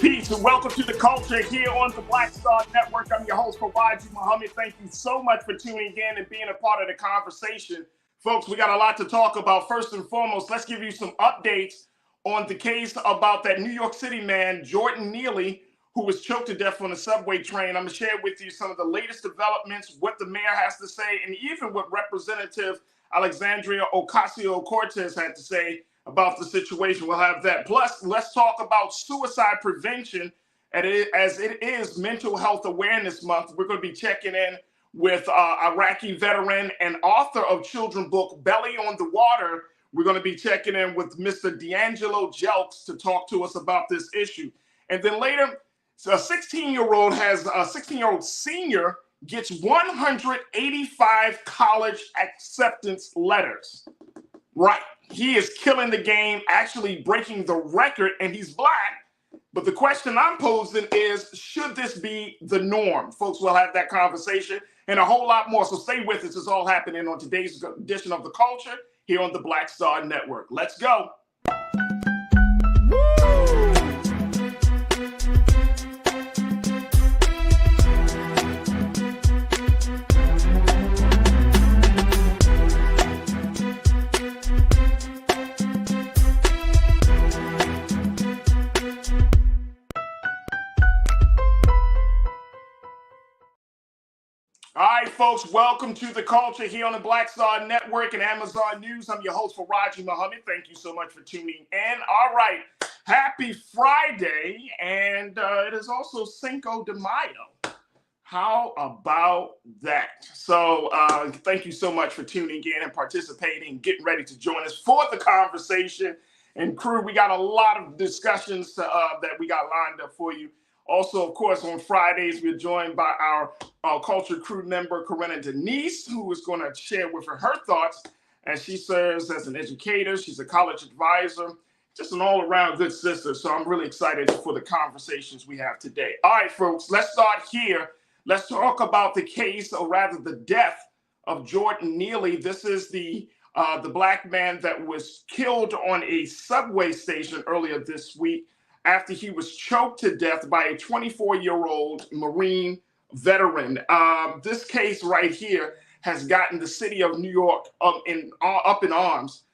Peace and welcome to the culture here on the Black Star Network. I'm your host, Farajii. Thank you so much for tuning in and being a part of the conversation. Folks, we got a lot to talk about. First and foremost, let's give you some updates on the case about that New York City man, Jordan Neely, who was choked to death on a subway train. I'm going to share with you some of the latest developments, what the mayor has to say, and even what Representative Alexandria Ocasio-Cortez had to say about the situation. We'll have that. Plus, let's talk about suicide prevention as it is Mental Health Awareness Month. We're going to be checking in with Iraqi veteran and author of children's book Belly on the Water. We're going to be checking in with Mr. D'Angelo Jelks to talk to us about this issue. And then later, a 16-year-old senior gets 185 college acceptance letters. Right. He is killing the game, actually breaking the record, and he's black. But the question I'm posing is, should this be the norm? Folks, we'll have that conversation and a whole lot more. So stay with us. It's all happening on today's edition of The Culture here on the Black Star Network. Let's go. All right, folks, welcome to The Culture here on the Black Star Network and Amazon News. I'm your host, Farajii. Thank you so much for tuning in. All right, happy Friday, and it is also Cinco de Mayo. How about that? So thank you so much for tuning in and participating, getting ready to join us for the conversation. And crew, we got a lot of discussions that we got lined up for you. Also, of course, on Fridays, we're joined by our Culture Crew member, Corinna Denise, who is going to share with her thoughts as she serves as an educator. She's a college advisor, just an all-around good sister. So I'm really excited for the conversations we have today. All right, folks, let's start here. Let's talk about the case, or rather the death of Jordan Neely. This is the black man that was killed on a subway station earlier this week after he was choked to death by a 24-year-old Marine veteran. This case right here has gotten the city of New York up in arms.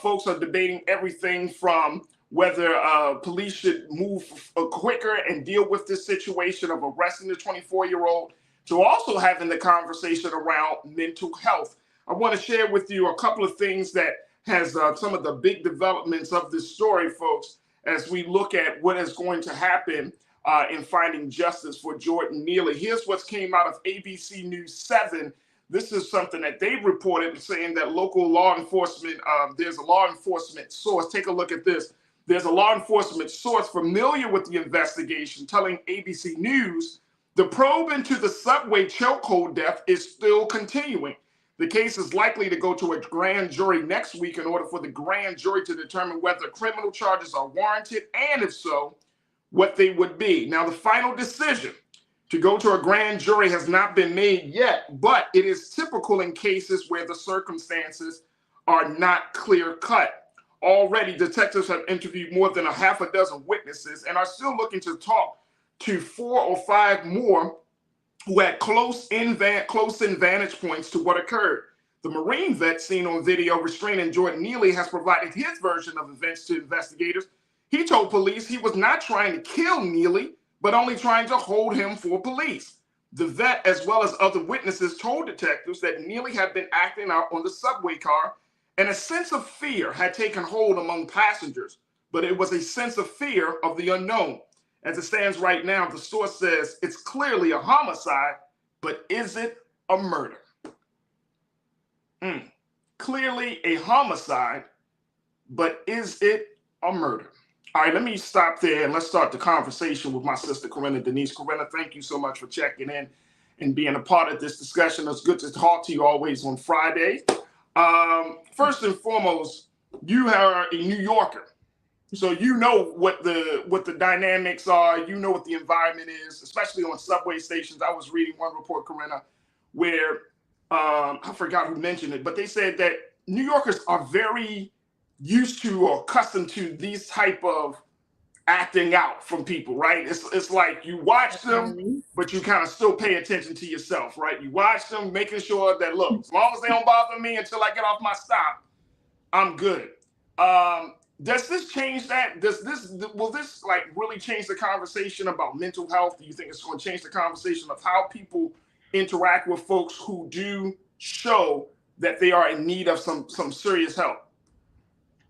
Folks are debating everything from whether police should move quicker and deal with this situation of arresting the 24-year-old, to also having the conversation around mental health. I want to share with you a couple of things that has some of the big developments of this story, folks, as we look at what is going to happen in finding justice for Jordan Neely. Here's what came out of ABC News 7. This is something that they reported, saying that local law enforcement, there's a law enforcement source. Take a look at this. There's a law enforcement source familiar with the investigation telling ABC News the probe into the subway chokehold death is still continuing. The case is likely to go to a grand jury next week in order for the grand jury to determine whether criminal charges are warranted, and if so, what they would be. Now, the final decision to go to a grand jury has not been made yet, but it is typical in cases where the circumstances are not clear-cut. Already, detectives have interviewed more than a half a dozen witnesses and are still looking to talk to 4 or 5 more who had close-in vantage points to what occurred. The Marine vet seen on video restraining Jordan Neely has provided his version of events to investigators. He told police he was not trying to kill Neely, but only trying to hold him for police. The vet, as well as other witnesses, told detectives that Neely had been acting out on the subway car, and a sense of fear had taken hold among passengers, but it was a sense of fear of the unknown. As it stands right now, the source says it's clearly a homicide, but is it a murder? Clearly a homicide, but is it a murder? All right, let me stop there and let's start the conversation with my sister, Corinna Denise. Corinna, thank you so much for checking in and being a part of this discussion. It's good to talk to you always on Friday. First and foremost, you are a New Yorker. So you know what the dynamics are, you know what the environment is, especially on subway stations. I was reading one report, Corinna, where I forgot who mentioned it, but they said that New Yorkers are very used to or accustomed to these type of acting out from people, right? It's like you watch them, Definitely. but you kind of still pay attention to yourself, right? You watch them, making sure that, look, as long as they don't bother me until I get off my stop, I'm good. Does this change that? Will this like really change the conversation about mental health? Do you think it's going to change the conversation of how people interact with folks who do show that they are in need of some serious help?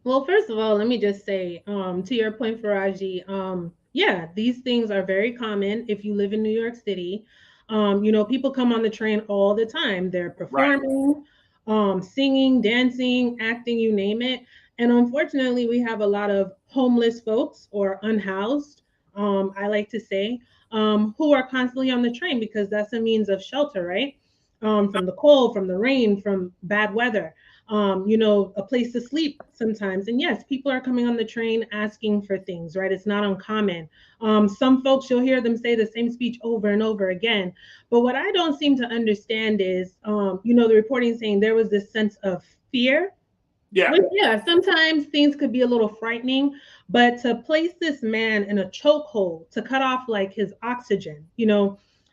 Well, first of all, let me just say, to your point, Faraji, yeah, these things are very common if you live in New York City. People come on the train all the time. They're Right. performing, singing, dancing, acting, you name it. And unfortunately, we have a lot of homeless folks or unhoused, I like to say, who are constantly on the train because that's a means of shelter, right? From the cold, from the rain, from bad weather, a place to sleep sometimes. And yes, people are coming on the train asking for things, right? It's not uncommon. Some folks, you'll hear them say the same speech over and over again. But what I don't seem to understand is, the reporting saying there was this sense of fear. Yeah. Well, yeah, sometimes things could be a little frightening, but to place this man in a chokehold, to cut off like his oxygen,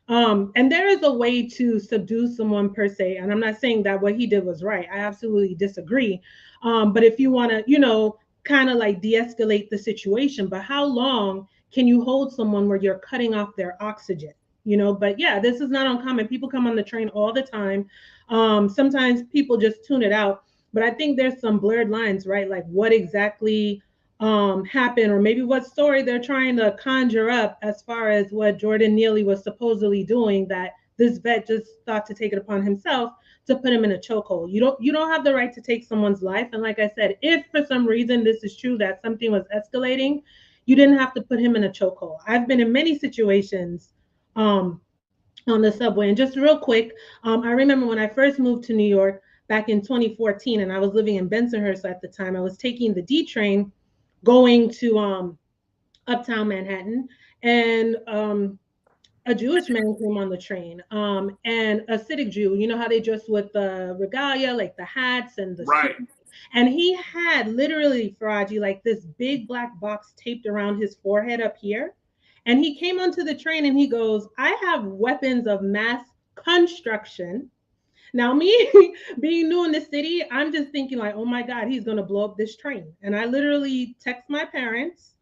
and there is a way to subdue someone per se, and I'm not saying that what he did was right. I absolutely disagree. But if you want to, kind of like de-escalate the situation, but how long can you hold someone where you're cutting off their oxygen? But yeah, this is not uncommon. People come on the train all the time. Sometimes people just tune it out, but I think there's some blurred lines, right? Like what exactly happened, or maybe what story they're trying to conjure up as far as what Jordan Neely was supposedly doing, that this vet just thought to take it upon himself to put him in a chokehold. You don't have the right to take someone's life. And like I said, if for some reason this is true that something was escalating, you didn't have to put him in a chokehold. I've been in many situations um, on the subway. And just real quick, I remember when I first moved to New York back in 2014, and I was living in Bensonhurst at the time. I was taking the D train going to uptown Manhattan, and a Jewish man came on the train, and a Hasidic Jew. You know how they dress with the regalia, like the hats and the suit. Right. And he had literally, Faraji, like this big black box taped around his forehead up here. And he came onto the train and he goes, I have weapons of mass construction. Now, me being new in the city, I'm just thinking, like, oh my God, he's going to blow up this train. And I literally text my parents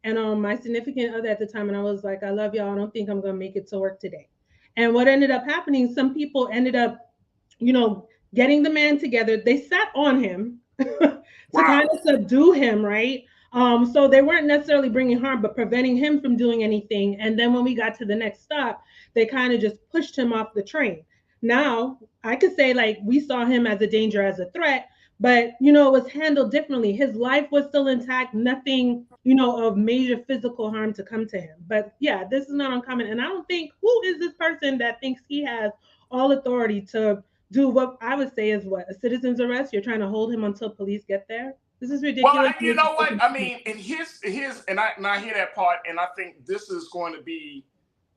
and my significant other at the time, and I was like, I love y'all. I don't think I'm gonna make it to work today. And what ended up happening, some people ended up, you know, getting the man together. They sat on him to Wow. kind of subdue him, right? So they weren't necessarily bringing harm, but preventing him from doing anything. And then when we got to the next stop, they kind of just pushed him off the train. Now, I could say like we saw him as a danger, as a threat, but it was handled differently. His life was still intact, nothing, of major physical harm to come to him. But yeah, this is not uncommon. And I don't think, who is this person that thinks he has all authority to do what I would say is what, a citizen's arrest? You're trying to hold him until police get there. This is Well, ridiculous. you know what? I mean, and his and I hear that part, and I think this is going to be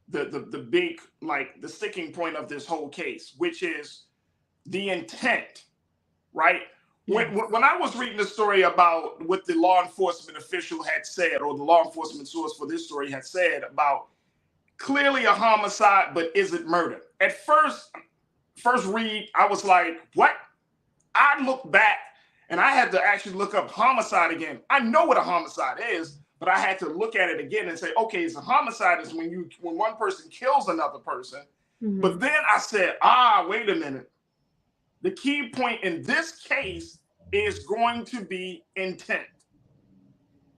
the big, like, the sticking point of this whole case, which is the intent, right? Yes. When I was reading the story about what the law enforcement official had said, or the law enforcement source for this story had said about clearly a homicide, but is it murder? At first read, I was like, what? I looked back and I had to actually look up homicide again. I know what a homicide is, but I had to look at it again and say, okay, it's a homicide is when one person kills another person. But Mm-hmm. then I said, wait a minute. The key point in this case is going to be intent,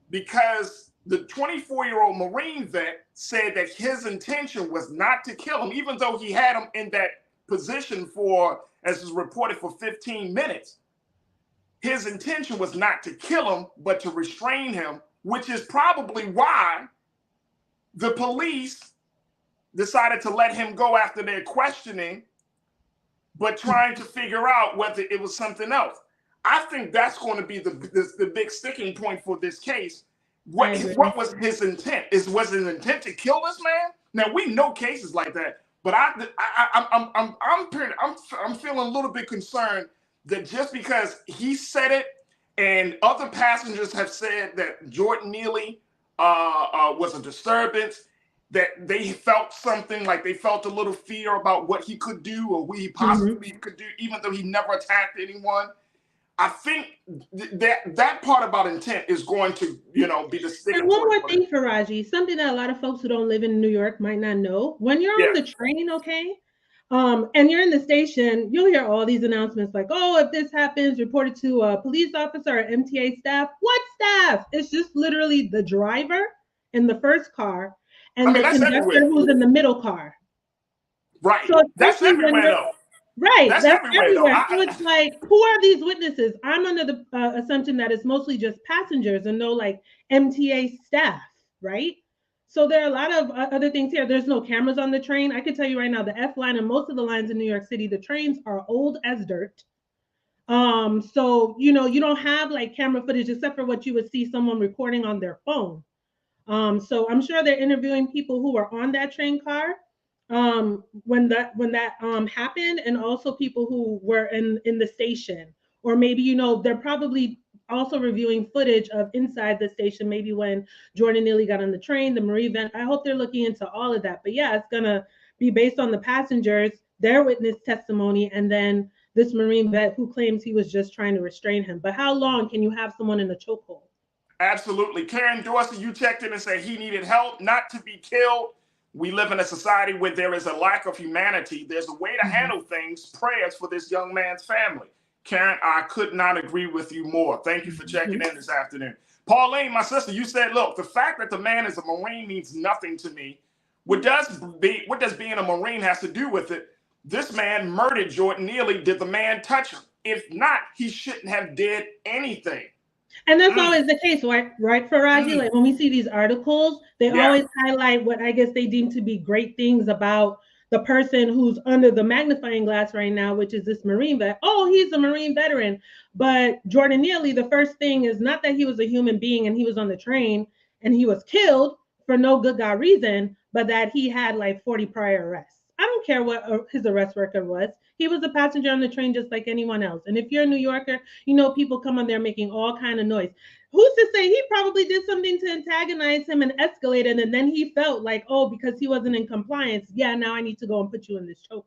because the 24-year-old Marine vet said that his intention was not to kill him, even though he had him in that position for, as is reported, for 15 minutes. His intention was not to kill him, but to restrain him, which is probably why the police decided to let him go after their questioning, but trying to figure out whether it was something else. I think that's going to be the big sticking point for this case. I What agree. was his intent? Was his intent to kill this man? Now we know cases like that, but I'm feeling a little bit concerned that just because he said it, and other passengers have said that Jordan Neely was a disturbance, that they felt something, like they felt a little fear about what he could do or what he possibly could do, even though he never attacked anyone. I think that part about intent is going to, be the sticking And one point. more thing, Farajii, something that a lot of folks who don't live in New York might not know. When you're on the train, okay, and you're in the station, you'll hear all these announcements like, oh, if this happens, report it to a police officer or MTA staff. What staff? It's just literally the driver in the first car and the conductor who's in the middle car. Right. So that's everywhere, though. Right. That's everywhere. So it's like, who are these witnesses? I'm under the assumption that it's mostly just passengers and no like MTA staff, right? So there are a lot of other things here. There's no cameras on the train. I can tell you right now, the F line and most of the lines in New York City, the trains are old as dirt. So, you don't have like camera footage except for what you would see someone recording on their phone. So I'm sure they're interviewing people who were on that train car when that happened, and also people who were in the station, or maybe they're probably also reviewing footage of inside the station, maybe when Jordan Neely got on the train, the Marine vet. I hope they're looking into all of that. But yeah, it's gonna be based on the passengers, their witness testimony, and then this Marine vet who claims he was just trying to restrain him. But how long can you have someone in a chokehold? Absolutely. Karen Dorsey, you checked in and said he needed help, not to be killed. We live in a society where there is a lack of humanity. There's a way to handle things. Prayers for this young man's family. Karen, I could not agree with you more. Thank you for checking in this afternoon. Pauline, my sister, you said, look, the fact that the man is a Marine means nothing to me. What does being a Marine has to do with it? This man murdered Jordan Neely. Did the man touch him? If not, he shouldn't have did anything. And that's always the case, right, Farajii? Like when we see these articles, they always highlight what I guess they deem to be great things about the person who's under the magnifying glass right now, which is this Marine vet. Oh, he's a Marine veteran. But Jordan Neely, the first thing is not that he was a human being and he was on the train and he was killed for no good God reason, but that he had like 40 prior arrests. I don't care what his arrest record was. He was a passenger on the train just like anyone else. And if you're a New Yorker, people come on there making all kind of noise. Who's to say he probably did something to antagonize him and escalate it, and then he felt like, oh, because he wasn't in compliance, now I need to go and put you in this chokehold.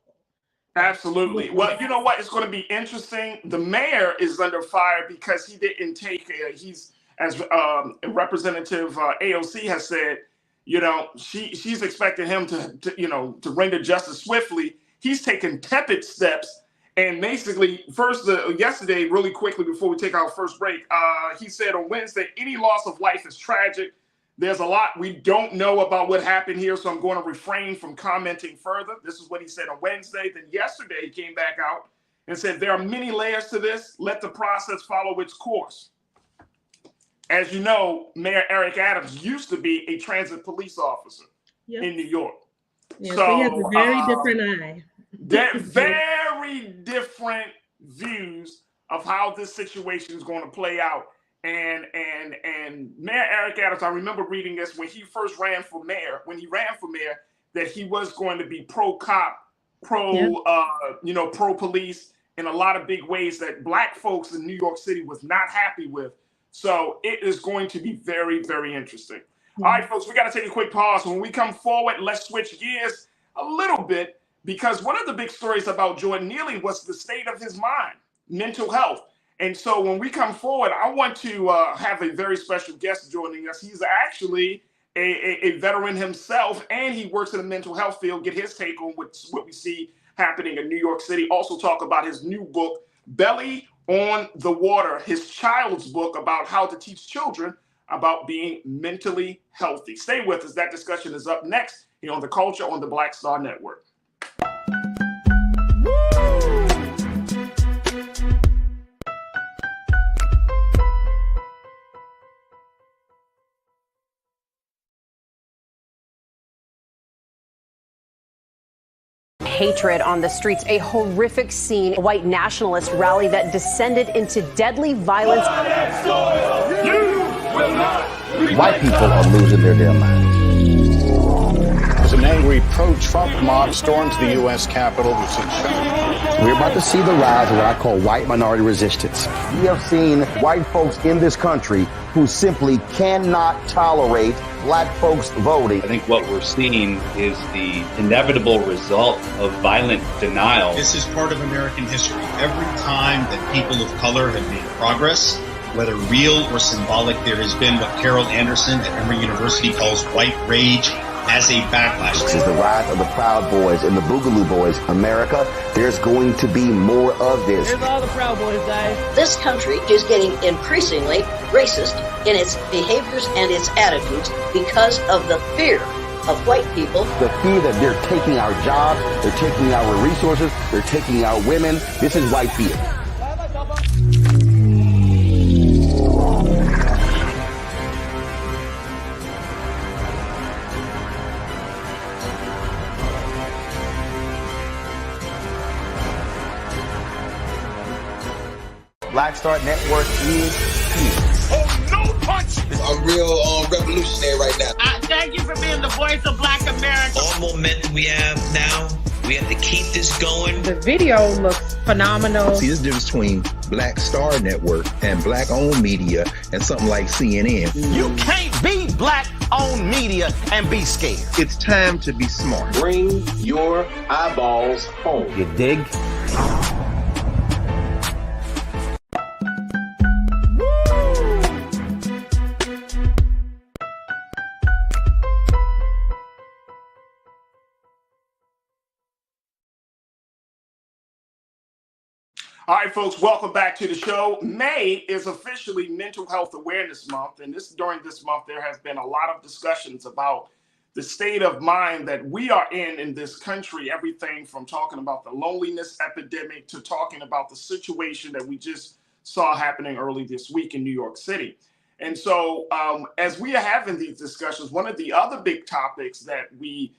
Absolutely. Well, you know what? It's going to be interesting. The mayor is under fire because he didn't take, he's, as Representative AOC has said, she's expecting him to render justice swiftly. He's taken tepid steps. And basically, yesterday, really quickly before we take our first break, he said on Wednesday, any loss of life is tragic. There's a lot we don't know about what happened here, so I'm going to refrain from commenting further. This is what he said on Wednesday. Then yesterday, he came back out and said, there are many layers to this. Let the process follow its course. As you know, Mayor Eric Adams used to be a transit police officer in New York. Yeah, so he has a very different eye. Very different views of how this situation is going to play out. And Mayor Eric Adams, I remember reading this when he first ran for mayor, that he was going to be pro-cop, pro-police in a lot of big ways that Black folks in New York City was not happy with. So it is going to be very, very interesting. All right, folks, we got to take a quick pause. When we come forward, let's switch gears a little bit, because one of the big stories about Jordan Neely was the state of his mind, mental health. And so when we come forward, I want to have a very special guest joining us. He's actually a veteran himself, and he works in the mental health field. Get his take on what we see happening in New York City. Also talk about his new book, Belly on the Water, his child's book about how to teach children about being mentally healthy. Stay with us. That discussion is up next here on The Culture on the Black Star Network. Hatred on the streets, a horrific scene, a white nationalist rally that descended into deadly violence. White people are losing their damn minds. As an angry pro-Trump mob stormed the U.S. Capitol, we've seen We're about to see the rise of what I call white minority resistance. We have seen white folks in this country who simply cannot tolerate black folks voting. I think what we're seeing is the inevitable result of violent denial. This is part of American history. Every time that people of color have made progress, whether real or symbolic, there has been what Carol Anderson at Emory University calls white rage as a backlash. This is the rise of the Proud Boys and the Boogaloo Boys. America, there's going to be more of this. Here's all the Proud Boys, guys. This country is getting increasingly racist in its behaviors and its attitudes because of the fear of white people. The fear that they're taking our jobs, they're taking our resources, they're taking our women. This is white fear. Black Star Network is here. Oh, no punch! I'm real revolutionary right now. Thank you for being the voice of Black America. All momentum we have now, we have to keep this going. The video looks phenomenal. See, there's a difference between Black Star Network and black-owned media and something like CNN. You can't be black-owned media and be scared. It's time to be smart. Bring your eyeballs home. You dig? All right, folks, welcome back to the show. May is officially Mental Health Awareness Month, and during this month, there has been a lot of discussions about the state of mind that we are in this country, everything from talking about the loneliness epidemic to talking about the situation that we just saw happening early this week in New York City. And so as we are having these discussions, one of the other big topics that we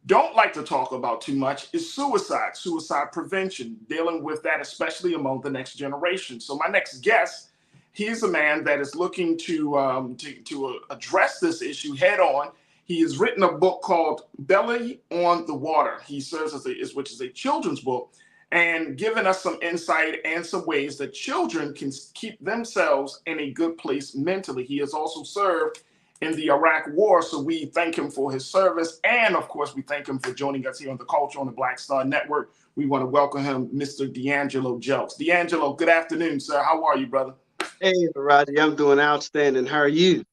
don't like to talk about too much is suicide prevention, dealing with that, especially among the next generation. So my next guest, he's a man that is looking to address this issue head on. He has written a book called Belly on the Water. He serves which is a children's book, and given us some insight and some ways that children can keep themselves in a good place mentally. He has also served in the Iraq War, so we thank him for his service, and of course we thank him for joining us here on the Culture on the Black Star Network. We want to welcome him, Mr. D'Angelo Jelks. D'Angelo, good afternoon, sir. How are you, brother? Hey, Farajii, I'm doing outstanding. How are you?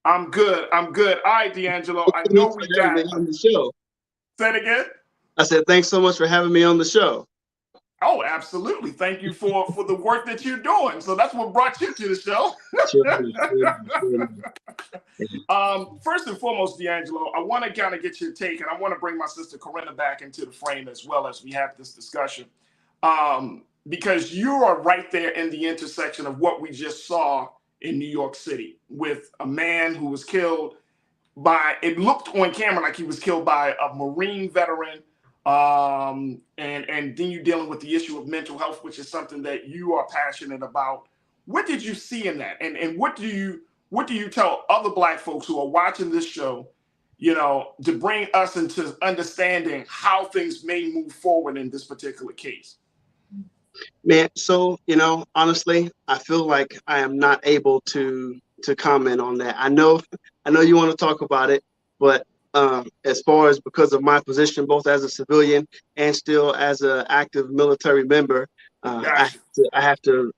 I'm good. All right, D'Angelo, I know we got on the show. Say it again. I said thanks so much for having me on the show. Oh, absolutely. Thank you for the work that you're doing. So that's what brought you to the show. First and foremost, D'Angelo, I want to kind of get your take, and I want to bring my sister Corinna back into the frame as well as we have this discussion, because you are right there in the intersection of what we just saw in New York City with a man who was killed by, it looked on camera like he was killed by a Marine veteran. And then you're dealing with the issue of mental health, which is something that you are passionate about. What did you see in that? And what do you tell other Black folks who are watching this show, to bring us into understanding how things may move forward in this particular case? Man, so, honestly, I feel like I am not able to comment on that. I know you want to talk about it, but as far as because of my position, both as a civilian and still as an active military member, I have to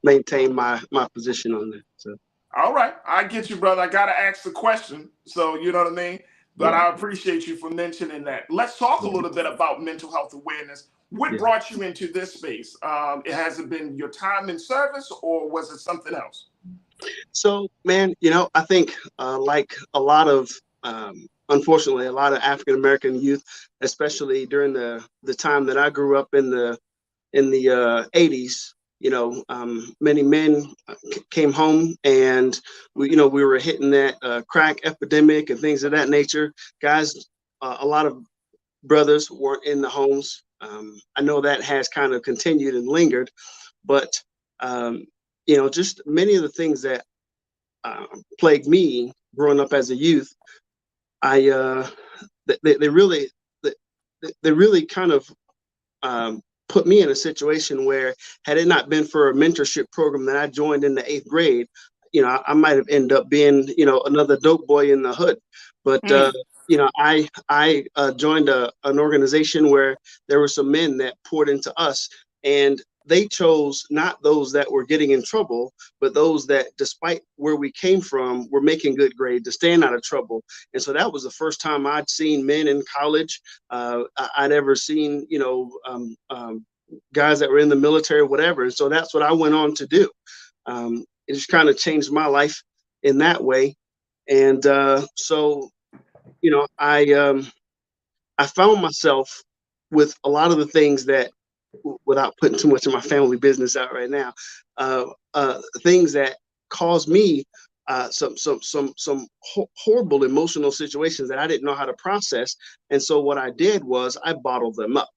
maintain my position on that. So. All right. I get you, brother. I got to ask the question. So, you know what I mean? But I appreciate you for mentioning that. Let's talk a little bit about mental health awareness. What brought you into this space? Has it been your time in service, or was it something else? So, man, I think like a lot of, unfortunately, a lot of African-American youth, especially during the time that I grew up in the 80s, many men came home, and we were hitting that crack epidemic and things of that nature. Guys, a lot of brothers weren't in the homes. I know that has kind of continued and lingered, but just many of the things that plagued me growing up as a youth, they really kind of put me in a situation where, had it not been for a mentorship program that I joined in the 8th grade, I might have ended up being, another dope boy in the hood. But I joined an organization where there were some men that poured into us, and they chose not those that were getting in trouble, but those that, despite where we came from, were making good grades to staying out of trouble. And so that was the first time I'd seen men in college. I'd ever seen, guys that were in the military or whatever. And so that's what I went on to do. It just kind of changed my life in that way. And so, I found myself with a lot of the things that, without putting too much of my family business out right now, things that caused me some horrible emotional situations that I didn't know how to process. And so what I did was I bottled them up.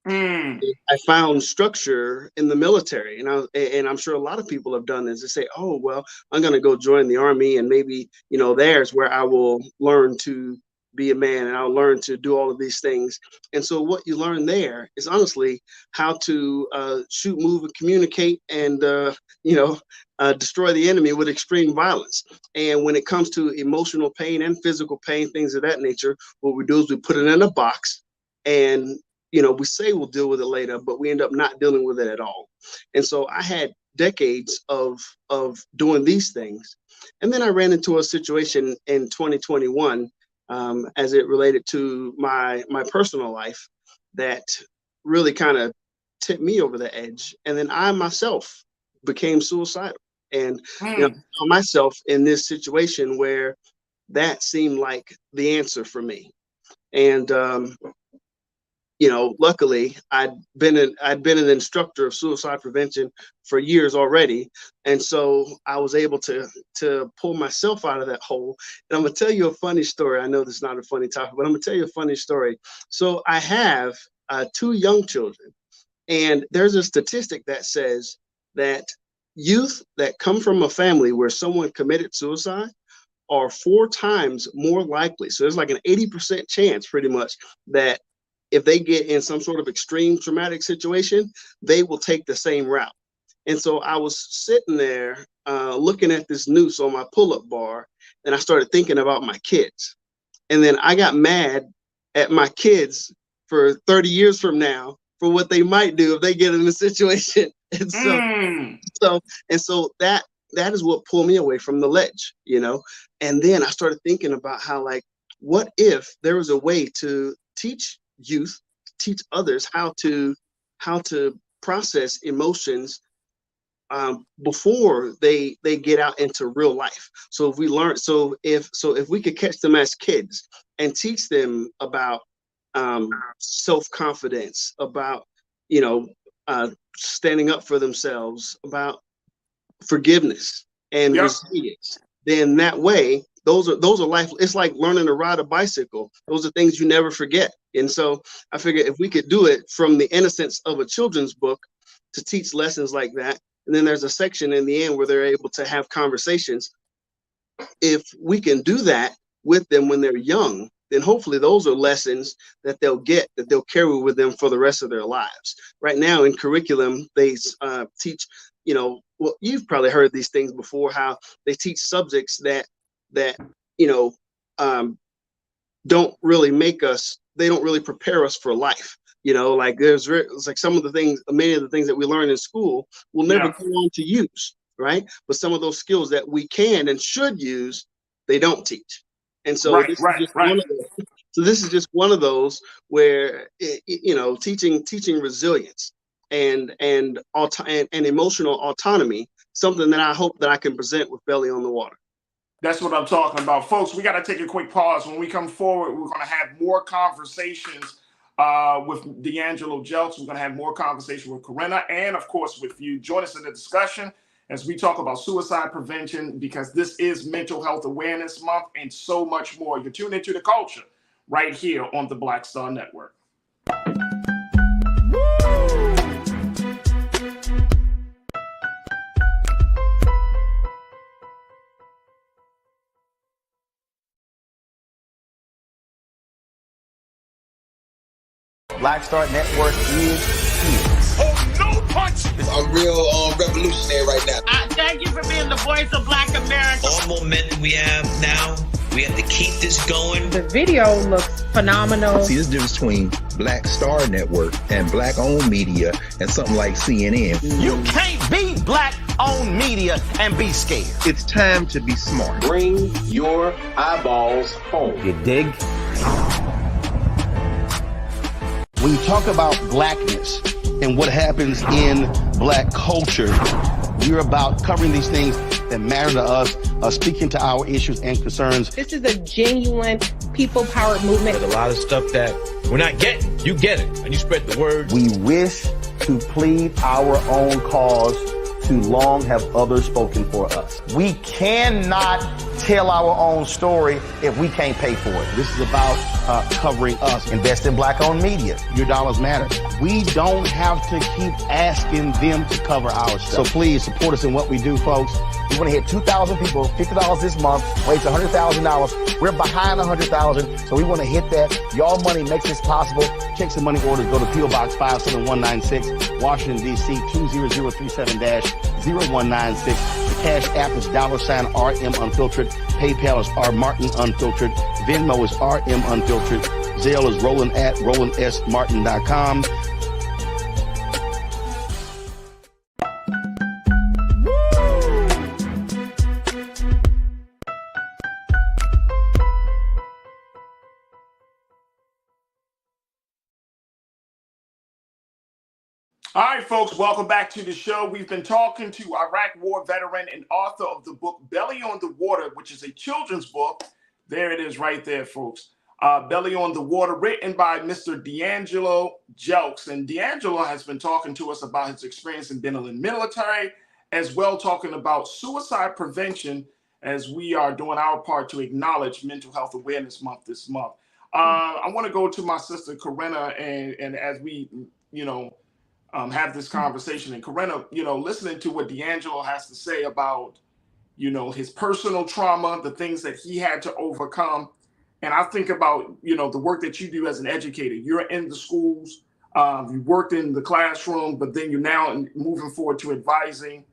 I found structure in the military, and I'm sure a lot of people have done this. They say, "Oh, well, I'm going to go join the army, and maybe there's where I will learn to be a man, and I'll learn to do all of these things." And so what you learn there is honestly how to shoot, move, and communicate, and destroy the enemy with extreme violence. And when it comes to emotional pain and physical pain, things of that nature, what we do is we put it in a box, and we say we'll deal with it later, but we end up not dealing with it at all. And so I had decades of doing these things. And then I ran into a situation in 2021 as it related to my personal life that really kind of tipped me over the edge. And then I myself became suicidal. And I found myself in this situation where that seemed like the answer for me. And luckily I'd been an instructor of suicide prevention for years already. And so I was able to pull myself out of that hole. And I'm gonna tell you a funny story. I know this is not a funny topic, but I'm gonna tell you a funny story. So I have 2 young children, and there's a statistic that says that youth that come from a family where someone committed suicide are 4 times more likely. So there's like an 80% chance pretty much that if they get in some sort of extreme traumatic situation, they will take the same route. And so I was sitting there looking at this noose on my pull-up bar, and I started thinking about my kids. And then I got mad at my kids for 30 years from now for what they might do if they get in a situation. And so that is what pulled me away from the ledge, And then I started thinking about how, like, what if there was a way to teach youth, teach others how to process emotions before they get out into real life. So if we could catch them as kids and teach them about self-confidence, about standing up for themselves, about forgiveness and resilience, then that way those are life. It's like learning to ride a bicycle. Those are things you never forget. And so I figured if we could do it from the innocence of a children's book to teach lessons like that, and then there's a section in the end where they're able to have conversations. If we can do that with them when they're young, then hopefully those are lessons that they'll carry with them for the rest of their lives. Right now in curriculum, they teach, well, you've probably heard these things before, how they teach subjects that don't really prepare us for life. Like it's like many of the things that we learn in school we'll never go on to use, right? But some of those skills that we can and should use, they don't teach. And so this is just one of those where teaching resilience and emotional autonomy, something that I hope that I can present with Belly on the Water. That's what I'm talking about. Folks, we got to take a quick pause. When we come forward, we're going to have more conversations with D'Angelo Jelks. We're going to have more conversation with Corinna and, of course, with you. Join us in the discussion as we talk about suicide prevention, because this is Mental Health Awareness Month and so much more. You're tuned into The Culture right here on the Black Star Network. Black Star Network is here. Oh, no punch! I'm real revolutionary right now. Thank you for being the voice of Black America. All momentum we have now, we have to keep this going. The video looks phenomenal. See, this difference between Black Star Network and black-owned media and something like CNN. You can't be black-owned media and be scared. It's time to be smart. Bring your eyeballs home. You dig? When you talk about blackness and what happens in black culture, we're about covering these things that matter to us, speaking to our issues and concerns. This is a genuine people-powered movement. There's a lot of stuff that we're not getting. You get it, and you spread the word. We wish to plead our own cause. Too long have others spoken for us. We cannot tell our own story if we can't pay for it. This is about covering us. Invest in black-owned media. Your dollars matter. We don't have to keep asking them to cover our stuff. So please support us in what we do, folks. We want to hit 2,000 people, $50 this month, raise $100,000. We're behind 100,000, so we want to hit that. Y'all money makes this possible. Check some money orders. Go to P.O. Box 57196, Washington, D.C. 20037-0196. The Cash App is $RM Unfiltered. PayPal is R Martin Unfiltered. Venmo is RM Unfiltered. Zelle is Roland at RolandSMartin.com. All right, folks, welcome back to the show. We've been talking to Iraq War veteran and author of the book Belly on the Water, which is a children's book. There it is right there, folks. Belly on the Water, written by Mr. D'Angelo Jelks. And D'Angelo has been talking to us about his experience in being in the military, as well talking about suicide prevention as we are doing our part to acknowledge Mental Health Awareness Month this month. I want to go to my sister, Corinna, and as we, have this conversation, and Corinna, listening to what D'Angelo has to say about, his personal trauma, the things that he had to overcome. And I think about, the work that you do as an educator. You're in the schools, you worked in the classroom, but then you're now moving forward to advising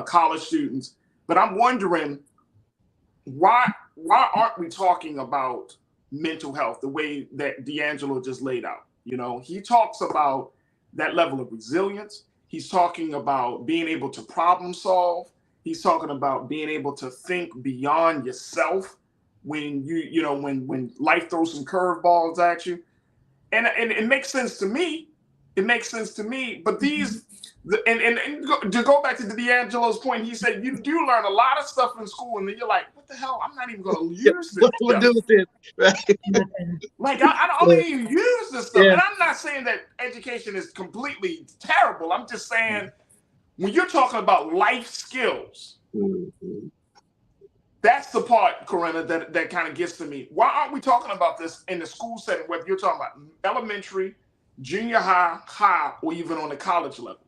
college students. But I'm wondering, why aren't we talking about mental health the way that D'Angelo just laid out? He talks about that level of resilience. He's talking about being able to problem solve. He's talking about being able to think beyond yourself when when life throws some curveballs at you. And it makes sense to me. It makes sense to me. But to go back to D'Angelo's point, he said you do learn a lot of stuff in school, and then you're like, what the hell? I'm not even going to use this. What do with it? Right? Like, I don't even use this stuff. Yeah. And I'm not saying that education is completely terrible. I'm just saying, when you're talking about life skills, that's the part, Corinna, that kind of gets to me. Why aren't we talking about this in the school setting, whether you're talking about elementary, junior high, or even on the college level?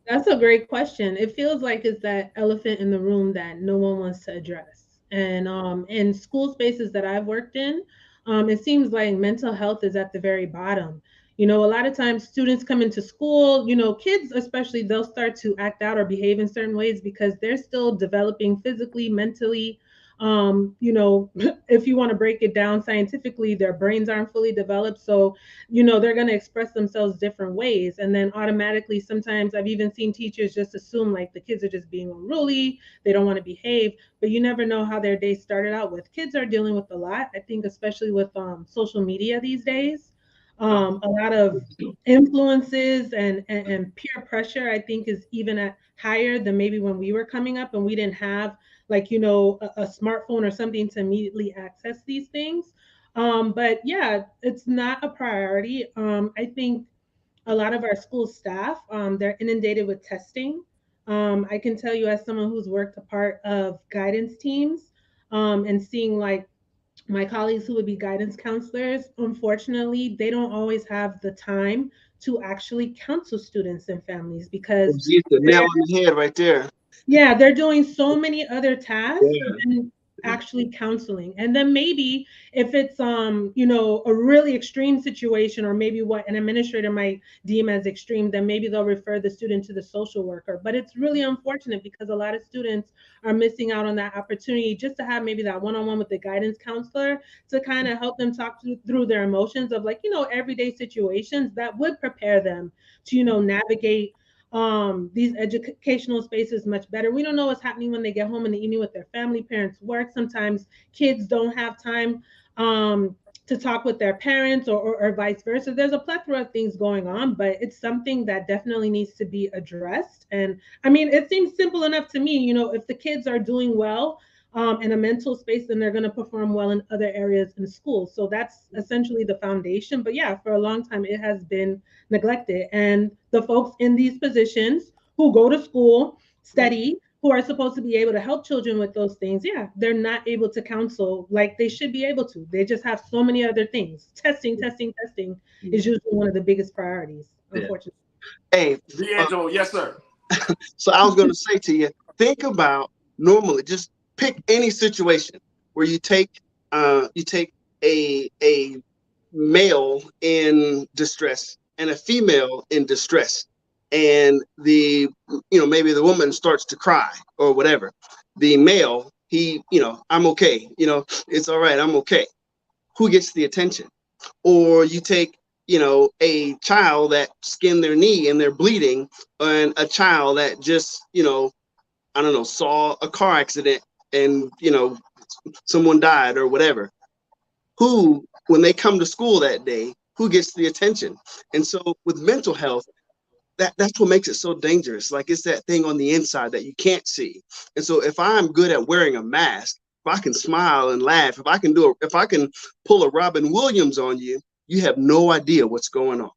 That's a great question. It feels like it's that elephant in the room that no one wants to address. And in school spaces that I've worked in, it seems like mental health is at the very bottom. A lot of times students come into school, kids especially, they'll start to act out or behave in certain ways because they're still developing physically, mentally. If you want to break it down scientifically, their brains aren't fully developed. So, they're going to express themselves different ways. And then automatically, sometimes I've even seen teachers just assume like the kids are just being unruly. They don't want to behave, but you never know how their day started out with. Kids are dealing with a lot, I think, especially with social media these days. A lot of influences and peer pressure, I think, is even higher than maybe when we were coming up and we didn't have a smartphone or something to immediately access these things. But yeah, it's not a priority. I think a lot of our school staff, they're inundated with testing. I can tell you, as someone who's worked a part of guidance teams and seeing like my colleagues who would be guidance counselors, unfortunately, they don't always have the time to actually counsel students and families because the nail on the head right there. Yeah, they're doing so many other tasks. Yeah. And actually counseling. And then maybe if it's you know, a really extreme situation, or maybe what an administrator might deem as extreme, then maybe they'll refer the student to the social worker. But it's really unfortunate because a lot of students are missing out on that opportunity just to have maybe that one-on-one with the guidance counselor to kind of help them talk through their emotions of, like, you know, everyday situations that would prepare them to, you know, navigate these educational spaces much better. We don't know what's happening when they get home in the evening with their family. Parents work. Sometimes kids don't have time to talk with their parents, or vice versa. There's a plethora of things going on, but it's something that definitely needs to be addressed. And I mean, it seems simple enough to me. You know, if the kids are doing well in a mental space, then they're going to perform well in other areas in school. So that's essentially the foundation. But yeah, for a long time, it has been neglected. And the folks in these positions who go to school, study, who are supposed to be able to help children with those things, yeah, they're not able to counsel like they should be able to. They just have so many other things. Testing is usually one of the biggest priorities, unfortunately. Hey, D'Angelo, yes, sir. So I was going to say to you, think about normally, just pick any situation where you take a male in distress and a female in distress, and the, you know, maybe the woman starts to cry or whatever. The male, he, you know, I'm okay, you know, it's all right, I'm okay. Who gets the attention? Or you take, you know, a child that skinned their knee and they're bleeding, and a child that just, you know, I don't know, saw a car accident and, you know, someone died or whatever. Who, when they come to school that day, who gets the attention? And so with mental health, that's what makes it so dangerous. Like, it's that thing on the inside that you can't see. And so if I'm good at wearing a mask, if I can smile and laugh, if I can pull a Robin Williams on you, you have no idea what's going on.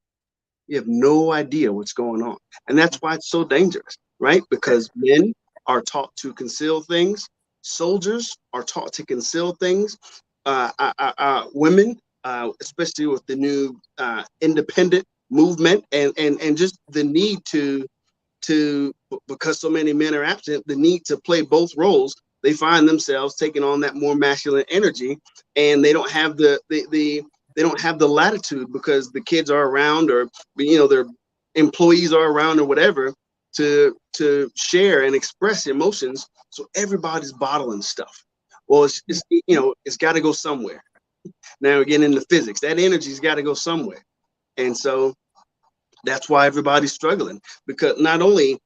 You have no idea what's going on. And that's why it's so dangerous, right? Because men are taught to conceal things. Soldiers are taught to conceal things. Women, especially with the new independent movement, and just the need to, because so many men are absent, the need to play both roles, they find themselves taking on that more masculine energy, and they don't have they don't have the latitude because the kids are around, or, you know, their employees are around or whatever, to share and express emotions. So everybody's bottling stuff. Well, it's you know, it's got to go somewhere. Now we're getting into physics. That energy's got to go somewhere. And so that's why everybody's struggling, because not only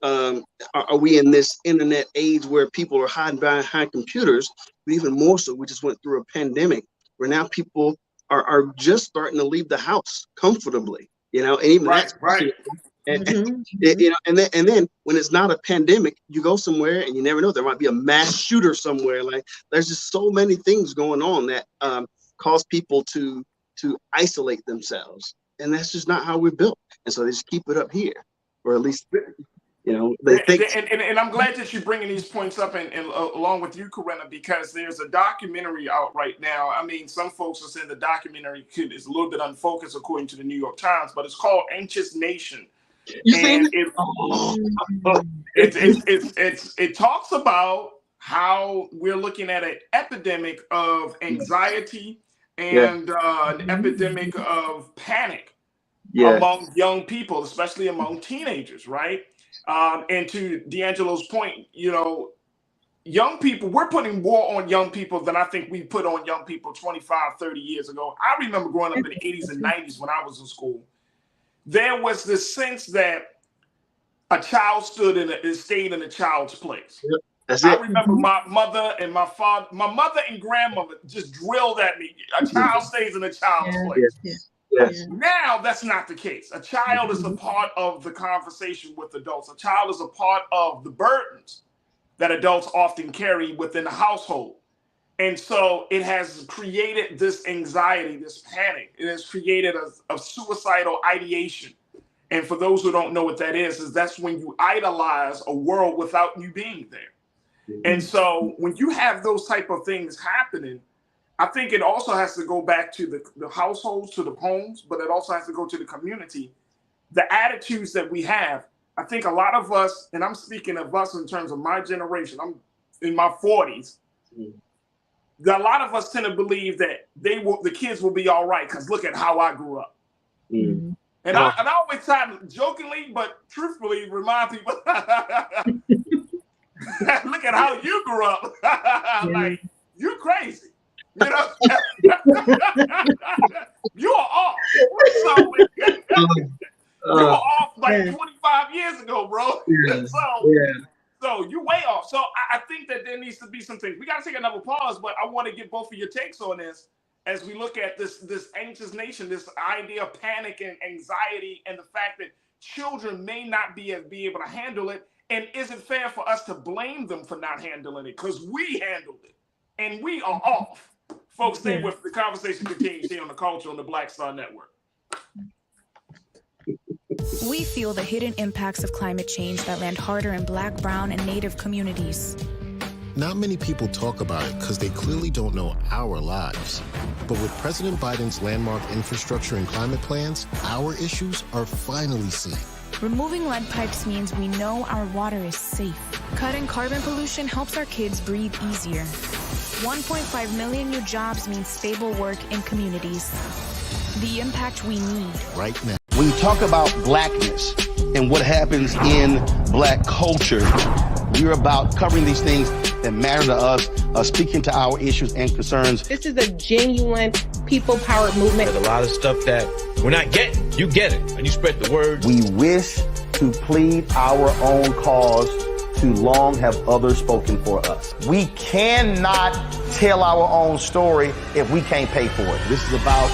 are we in this internet age where people are hiding behind computers, but even more so, we just went through a pandemic where now people are just starting to leave the house comfortably, you know, and even right. And, you know, and then when it's not a pandemic, you go somewhere and you never know, there might be a mass shooter somewhere. Like, there's just so many things going on that cause people to isolate themselves, and that's just not how we're built. And so they just keep it up here, or at least, you know, they think. And I'm glad that you're bringing these points up, and along with you, Corinna, because there's a documentary out right now. I mean, some folks are saying the documentary is a little bit unfocused, according to the New York Times, but it's called Anxious Nation. It talks about how we're looking at an epidemic of anxiety and an epidemic of panic among young people, especially among teenagers, right? And to D'Angelo's point, you know, young people, we're putting more on young people than I think we put on young people 25, 30 years ago. I remember growing up in the 80s and 90s when I was in school. There was this sense that a child stayed in a child's place. I remember my mother and my father, my mother and grandmother just drilled at me. A child stays in a child's place. Yes. Now that's not the case. A child is a part of the conversation with adults. A child is a part of the burdens that adults often carry within the household. And so it has created this anxiety, this panic. It has created a suicidal ideation. And for those who don't know what that is that's when you idolize a world without you being there. And so when you have those type of things happening, I think it also has to go back to the households, to the homes, but it also has to go to the community. The attitudes that we have, I think a lot of us, and I'm speaking of us in terms of my generation, I'm in my 40s, a lot of us tend to believe that the kids will be all right because look at how I grew up. Mm. And I always try to jokingly but truthfully remind people, look at how you grew up. Like, you crazy. You know, you are off. So, you were off like 25 years ago, bro. So you way off. So I think that there needs to be some things. We got to take another pause, but I want to get both of your takes on this as we look at this anxious nation, this idea of panic and anxiety, and the fact that children may not be able to handle it. And is it fair for us to blame them for not handling it? Because we handled it, and we are off. Folks, stay with the conversation continues here on the Culture on the Black Star Network. We feel the hidden impacts of climate change that land harder in Black, brown, and Native communities. Not many people talk about it because they clearly don't know our lives. But with President Biden's landmark infrastructure and climate plans, our issues are finally seen. Removing lead pipes means we know our water is safe. Cutting carbon pollution helps our kids breathe easier. 1.5 million new jobs means stable work in communities. The impact we need right now. When you talk about blackness and what happens in Black culture, we're about covering these things that matter to us, speaking to our issues and concerns. This is a genuine people-powered movement. There's a lot of stuff that we're not getting. You get it, and you spread the word. We wish to plead our own cause. Too long have others spoken for us. We cannot tell our own story if we can't pay for it. This is about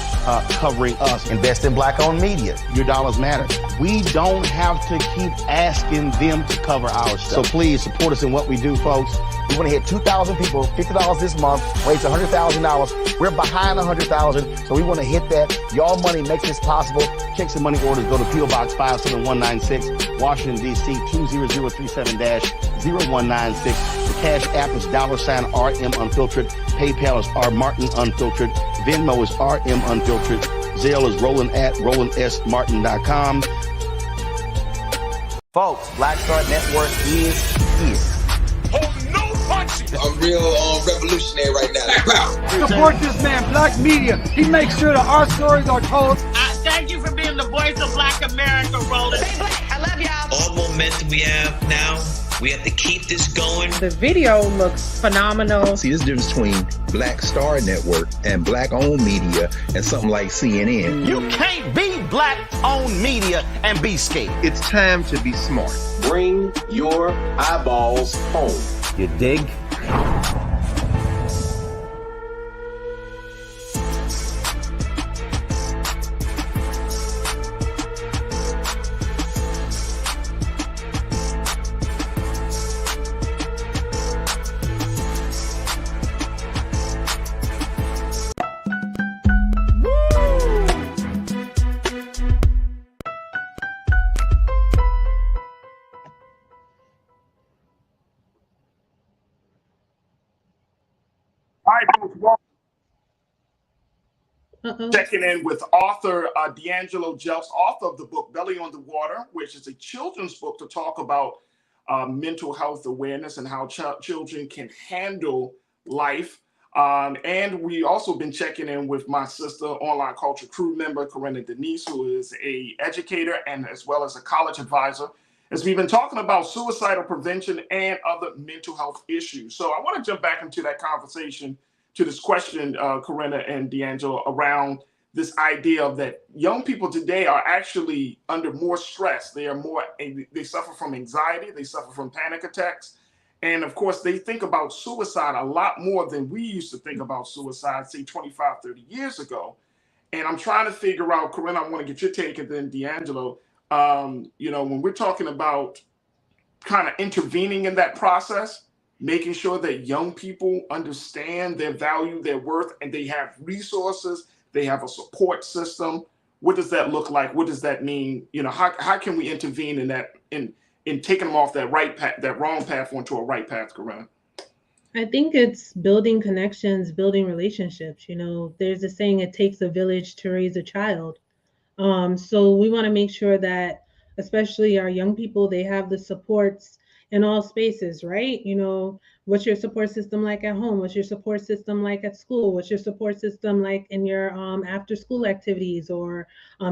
covering us. Invest in Black-owned media. Your dollars matter. We don't have to keep asking them to cover our stuff. So please support us in what we do, folks. We want to hit 2,000 people, $50 this month, raise $100,000. We're behind 100,000, so we want to hit that. Y'all money makes this possible. Check some money orders. Go to P.O. Box 57196, Washington, D.C. 20037-0196. The Cash App is $RM Unfiltered. PayPal is R Martin Unfiltered. Venmo is RM Unfiltered. Zelle is RolandSMartin.com. Folks, Black Star Network is here. I'm real revolutionary right now. Support this man, Black media. He makes sure that our stories are told. Thank you for being the voice of Black America, Roland. Stay Black. I love y'all. All momentum we have now, we have to keep this going. The video looks phenomenal. See, this difference between Black Star Network and Black-owned media and something like CNN. You can't be Black-owned media and be scared. It's time to be smart. Bring your eyeballs home. You dig? Checking in with author D'Angelo Jelfs, author of the book Belly on the Water, which is a children's book to talk about mental health awareness and how children can handle life. And we also been checking in with my sister, online culture crew member, Corinna Denise, who is a educator and as well as a college advisor, as we've been talking about suicidal prevention and other mental health issues. So I want to jump back into that conversation to this question, Corinna and D'Angelo, around this idea of that young people today are actually under more stress. They suffer from anxiety, they suffer from panic attacks. And of course, they think about suicide a lot more than we used to think about suicide, say 25, 30 years ago. And I'm trying to figure out, Corinna, I want to get your take, and then D'Angelo, when we're talking about kind of intervening in that process, making sure that young people understand their value, their worth, and they have resources, they have a support system. What does that look like? What does that mean? How can we intervene in that, in taking them off that right path, that wrong path onto a right path, Corinna? I think it's building connections, building relationships. There's a saying, it takes a village to raise a child. So we want to make sure that, especially our young people, they have the supports in all spaces, right? What's your support system like at home? What's your support system like at school? What's your support system like in your after school activities or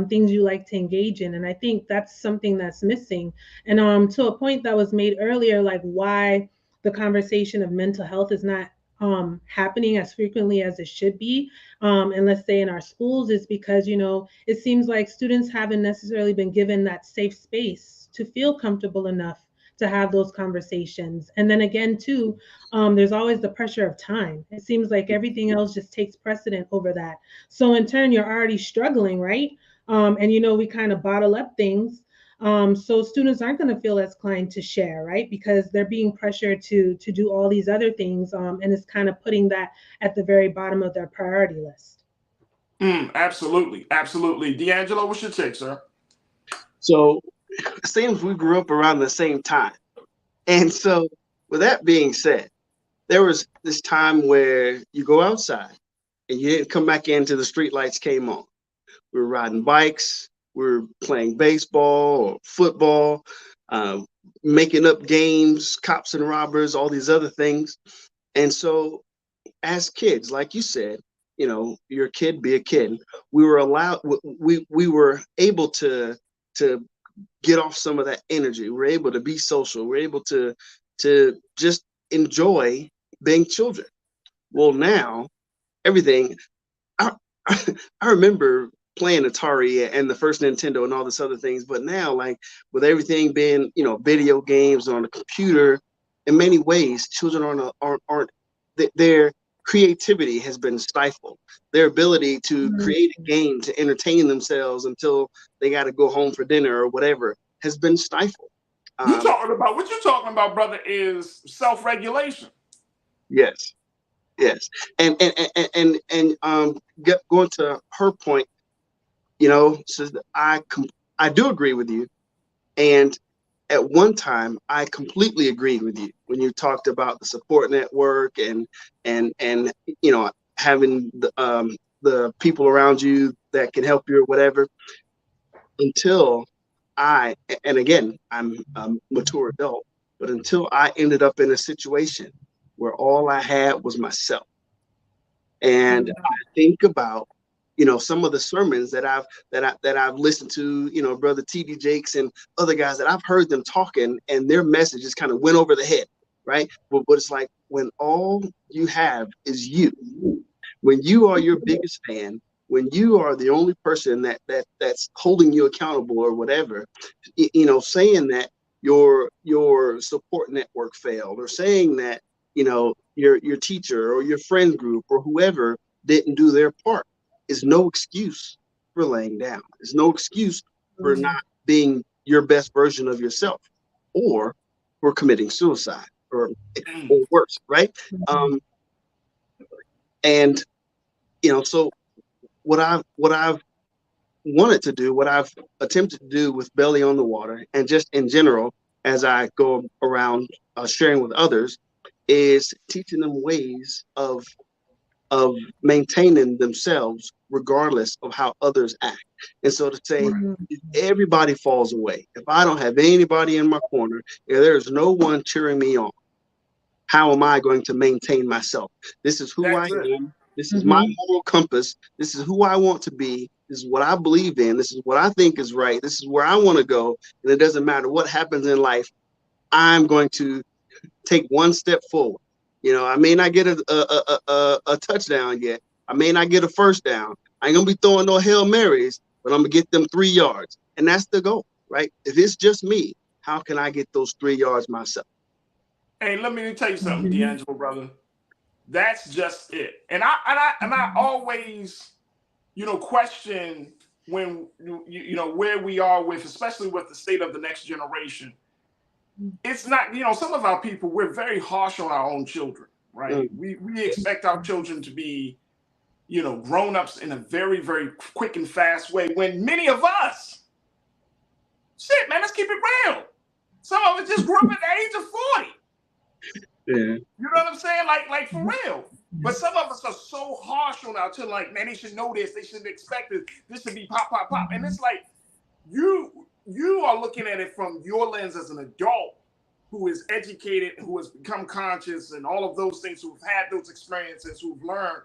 things you like to engage in? And I think that's something that's missing. And to a point that was made earlier, like why the conversation of mental health is not happening as frequently as it should be, and let's say in our schools, is because it seems like students haven't necessarily been given that safe space to feel comfortable enough to have those conversations. And then again, too, there's always the pressure of time. It seems like everything else just takes precedent over that. So in turn, you're already struggling, right? And we kind of bottle up things. So students aren't going to feel as inclined to share, right? Because they're being pressured to do all these other things, and it's kind of putting that at the very bottom of their priority list. Absolutely, absolutely. D'Angelo, what's your take, sir? So it seems we grew up around the same time. And so with that being said, there was this time where you go outside and you didn't come back in till the street lights came on. We were riding bikes, we were playing baseball or football, making up games, cops and robbers, all these other things. And so as kids, like you said, you're a kid, be a kid. We were allowed, we were able to get off some of that energy. We're able to be social. We're able to just enjoy being children. Well, now everything. I remember playing Atari and the first Nintendo and all this other things, but now, like with everything being video games on the computer, in many ways, children aren't their creativity has been stifled. Their ability to create a game to entertain themselves until they got to go home for dinner or whatever has been stifled. What you're talking about, brother, is self-regulation. Yes, and going to her point, says that I do agree with you, and at one time I completely agreed with you when you talked about the support network and having the people around you that can help you or whatever, until and again, I'm a mature adult, but until I ended up in a situation where all I had was myself. And I think about, some of the sermons that I've listened to, Brother T.D. Jakes and other guys that I've heard them talking, and their message just kind of went over the head, right? But it's like when all you have is you, when you are your biggest fan, when you are the only person that's holding you accountable or whatever, saying that your support network failed, or saying that your teacher or your friend group or whoever didn't do their part, is no excuse for laying down. It's no excuse for not being your best version of yourself, or for committing suicide or worse, right? And so what I've wanted to do, what I've attempted to do with Belly on the Water, and just in general, as I go around sharing with others, is teaching them ways of maintaining themselves regardless of how others act. And so to say, if everybody falls away, if I don't have anybody in my corner, if there's no one cheering me on, how am I going to maintain myself? This is who I am. This is my moral compass. This is who I want to be. This is what I believe in. This is what I think is right. This is where I want to go. And it doesn't matter what happens in life. I'm going to take one step forward. I may not get a touchdown yet. I may not get a first down. I ain't gonna be throwing no Hail Marys, but I'm gonna get them 3 yards. And that's the goal, right? If it's just me, how can I get those 3 yards myself? Hey, let me tell you something, D'Angelo, brother. That's just it. And I always, question when where we are with, especially with the state of the next generation. It's not, some of our people, we're very harsh on our own children, right? We expect our children to be, grown-ups in a very, very quick and fast way, when many of us, shit, man, let's keep it real. Some of us just grew up at the age of 40. Yeah. You know what I'm saying? Like for real. But some of us are so harsh on our children, like, man, they should know this. They shouldn't expect this. This should be pop, pop, pop. And it's like, you are looking at it from your lens as an adult who is educated, who has become conscious, and all of those things, who've had those experiences, who've learned.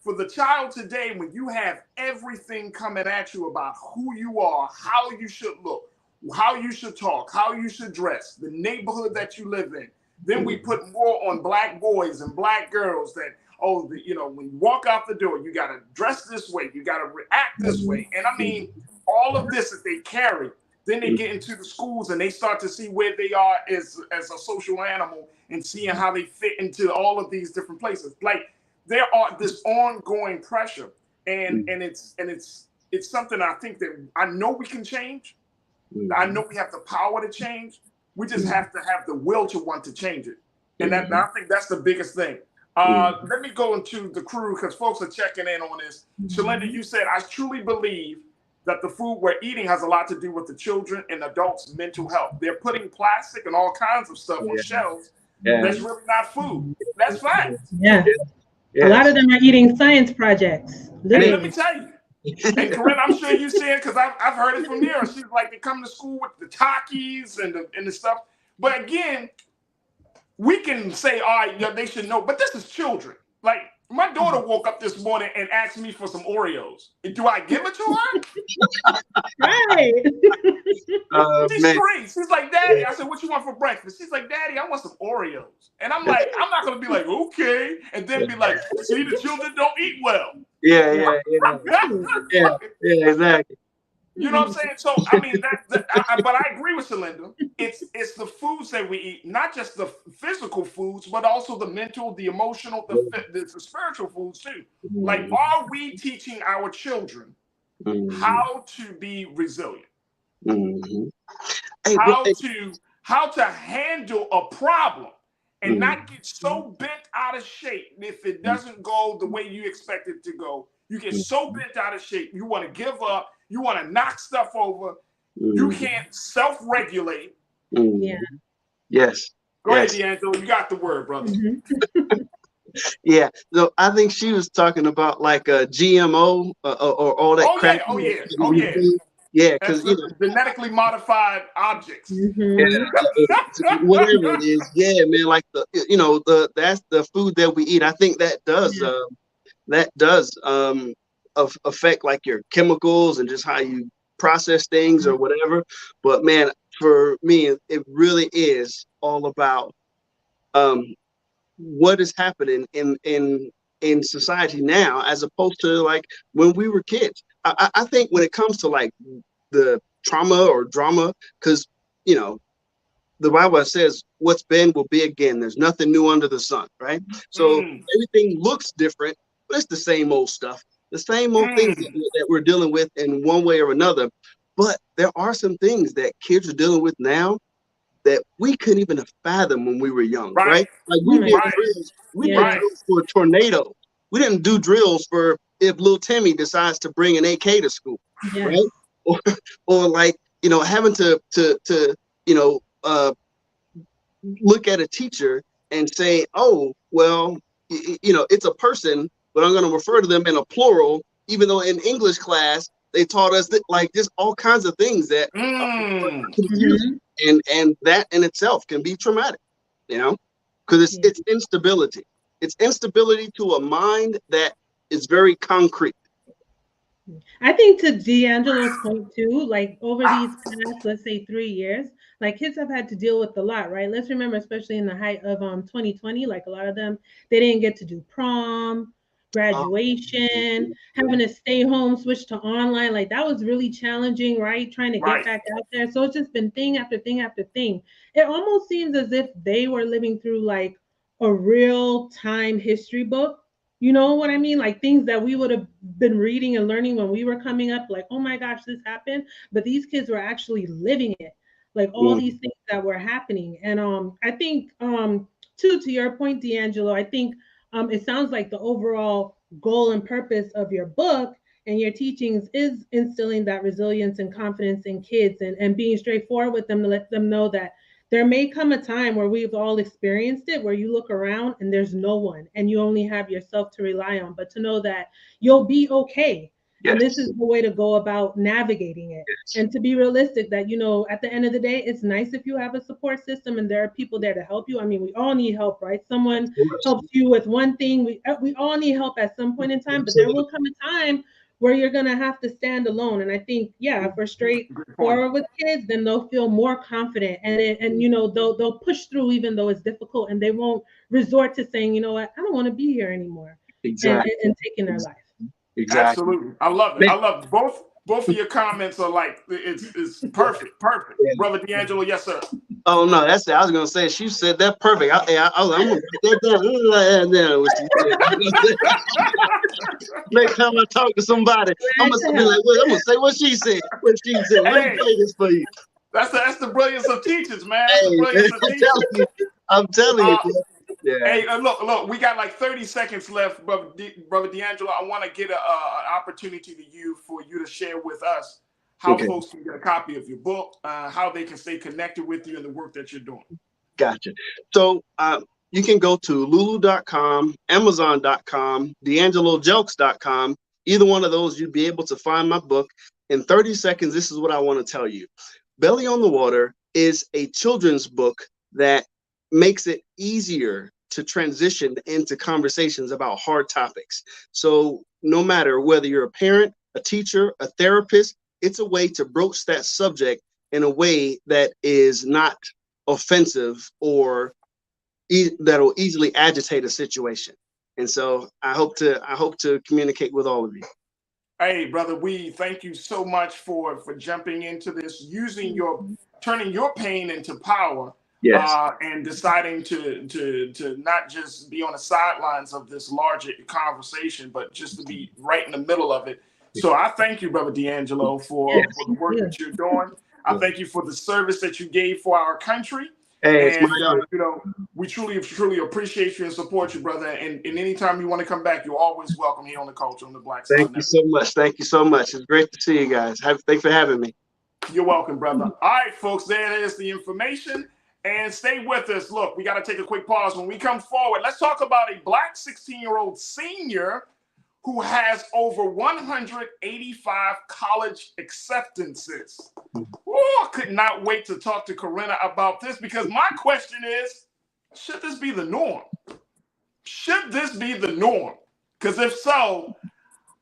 For the child today, when you have everything coming at you about who you are, how you should look, how you should talk, how you should dress, the neighborhood that you live in, then we put more on black boys and black girls that, when you walk out the door, you got to dress this way, you got to react this way. And I mean, all of this that they carry, then they get into the schools and they start to see where they are as a social animal and seeing how they fit into all of these different places. Like, there are this ongoing pressure, and it's something I think that I know we can change. I know we have the power to change. We just have to have the will to want to change it, and I think that's the biggest thing. Let me go into the crew because folks are checking in on this. Shalinda, you said, I truly believe that the food we're eating has a lot to do with the children and adults' mental health. They're putting plastic and all kinds of stuff on shelves that's really not food. That's fine. Yeah. Yes. A lot of them are eating science projects. Hey, let me tell you. And Corinne, I'm sure you see it because I've heard it from there. She's like, they come to school with the Takis and the stuff. But again, we can say, all right, they should know. But this is children. Like, my daughter woke up this morning and asked me for some Oreos. Do I give it to her? Right. She's three. She's like, Daddy. I said, what you want for breakfast? She's like, Daddy, I want some Oreos. And I'm like, I'm not going to be like, okay. And then be like, see, the children don't eat well. Yeah, exactly. You know what I'm saying? So, I mean, but I agree with Shalinda. It's the foods that we eat, not just the physical foods, but also the mental, the emotional, the spiritual foods too. Like, are we teaching our children how to be resilient? How to handle a problem and not get so bent out of shape if it doesn't go the way you expect it to go. You get so bent out of shape, you want to give up. You want to knock stuff over. You can't self-regulate. Yeah. Yes. Go ahead, D'Angelo. You got the word, brother. Yeah. So I think she was talking about like a GMO or all that crap. Yeah, because genetically modified objects. Whatever it is. Yeah, man. Like that's the food that we eat. I think that does affect like your chemicals and just how you process things or whatever. But man, for me, it really is all about what is happening in society now as opposed to like when we were kids. I think when it comes to like the trauma or drama, because the Bible says what's been will be again. There's nothing new under the sun, right? So everything looks different, but it's the same old stuff. The same old things that we're dealing with in one way or another. But there are some things that kids are dealing with now that we couldn't even fathom when we were young, right? Like we did drills. We did drills for a tornado. We didn't do drills for if little Timmy decides to bring an AK to school, right? Or like, having to look at a teacher and say, oh, well, it's a person, but I'm going to refer to them in a plural, even though in English class, they taught us that like just all kinds of things that and that in itself can be traumatic, because it's instability. It's instability to a mind that is very concrete. I think to D'Angelo's point too, like over these past, let's say 3 years, like kids have had to deal with a lot, right? Let's remember, especially in the height of 2020, like a lot of them, they didn't get to do prom, graduation, having to stay home, switch to online. Like that was really challenging, right? Trying to get back out there. So it's just been thing after thing after thing. It almost seems as if they were living through like a real time history book. You know what I mean? Like things that we would have been reading and learning when we were coming up, like, oh my gosh, this happened. But these kids were actually living it, like all these things that were happening. And I think, too, to your point, D'Angelo, I think it sounds like the overall goal and purpose of your book and your teachings is instilling that resilience and confidence in kids and being straightforward with them to let them know that there may come a time where we've all experienced it, where you look around and there's no one and you only have yourself to rely on, but to know that you'll be okay. Yes. And this is the way to go about navigating it. Yes. And to be realistic that, at the end of the day, it's nice if you have a support system and there are people there to help you. I mean, we all need help, right? Someone helps you with one thing. We all need help at some point in time, but there will come a time where you're going to have to stand alone. And I think, if we're straightforward with kids, then they'll feel more confident and they'll push through even though it's difficult, and they won't resort to saying, you know what, I don't want to be here anymore. Exactly. And taking their life. Exactly. Absolutely. I love it. I love it. Both of your comments are like, it's perfect. Yeah. Brother D'Angelo, yes, sir. Oh, no, that's it. I was going to say, she said that perfect. I'm going to put that down. Next time I talk to somebody, I'm going to be like, I'm going to say what she said. Let me play this for you. That's the brilliance of teachers, man. I'm telling you. Yeah. Hey, look, we got like 30 seconds left, Brother D'Angelo. I want to get an opportunity for you to share with us how folks can get a copy of your book, how they can stay connected with you and the work that you're doing. Gotcha. So you can go to lulu.com, amazon.com, d'angelojokes.com. Either one of those, you'd be able to find my book. In 30 seconds, this is what I want to tell you. Belly on the Water is a children's book that makes it easier to transition into conversations about hard topics. So no matter whether you're a parent, a teacher, a therapist, it's a way to broach that subject in a way that is not offensive or that'll easily agitate a situation. And so I hope to communicate with all of you. Hey, brother, we thank you so much for jumping into this, turning your pain into power. Yes. And deciding to not just be on the sidelines of this larger conversation, but just to be right in the middle of it. So I thank you, Brother D'Angelo, for the work that you're doing. I thank you for the service that you gave for our country. Hey, and we truly appreciate you and support you, brother. And anytime you want to come back, you're always welcome here on the Culture on the Black Star Network. Thank you so much. It's great to see you guys. Thanks for having me. You're welcome, brother. All right, folks, there is the information. And stay with us. Look, we got to take a quick pause. When we come forward, let's talk about a Black 16-year-old senior who has over 185 college acceptances. Oh, I could not wait to talk to Corinna about this, because my question is, should this be the norm? Should this be the norm? Because if so,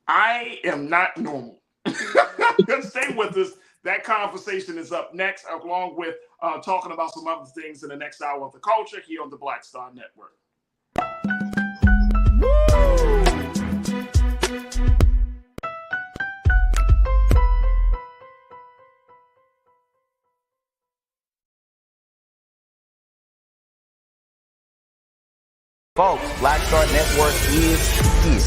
I am not normal. Stay with us. That conversation is up next, along with talking about some other things in the next hour of the culture here on the Black Star Network. Folks, Black Star Network is here.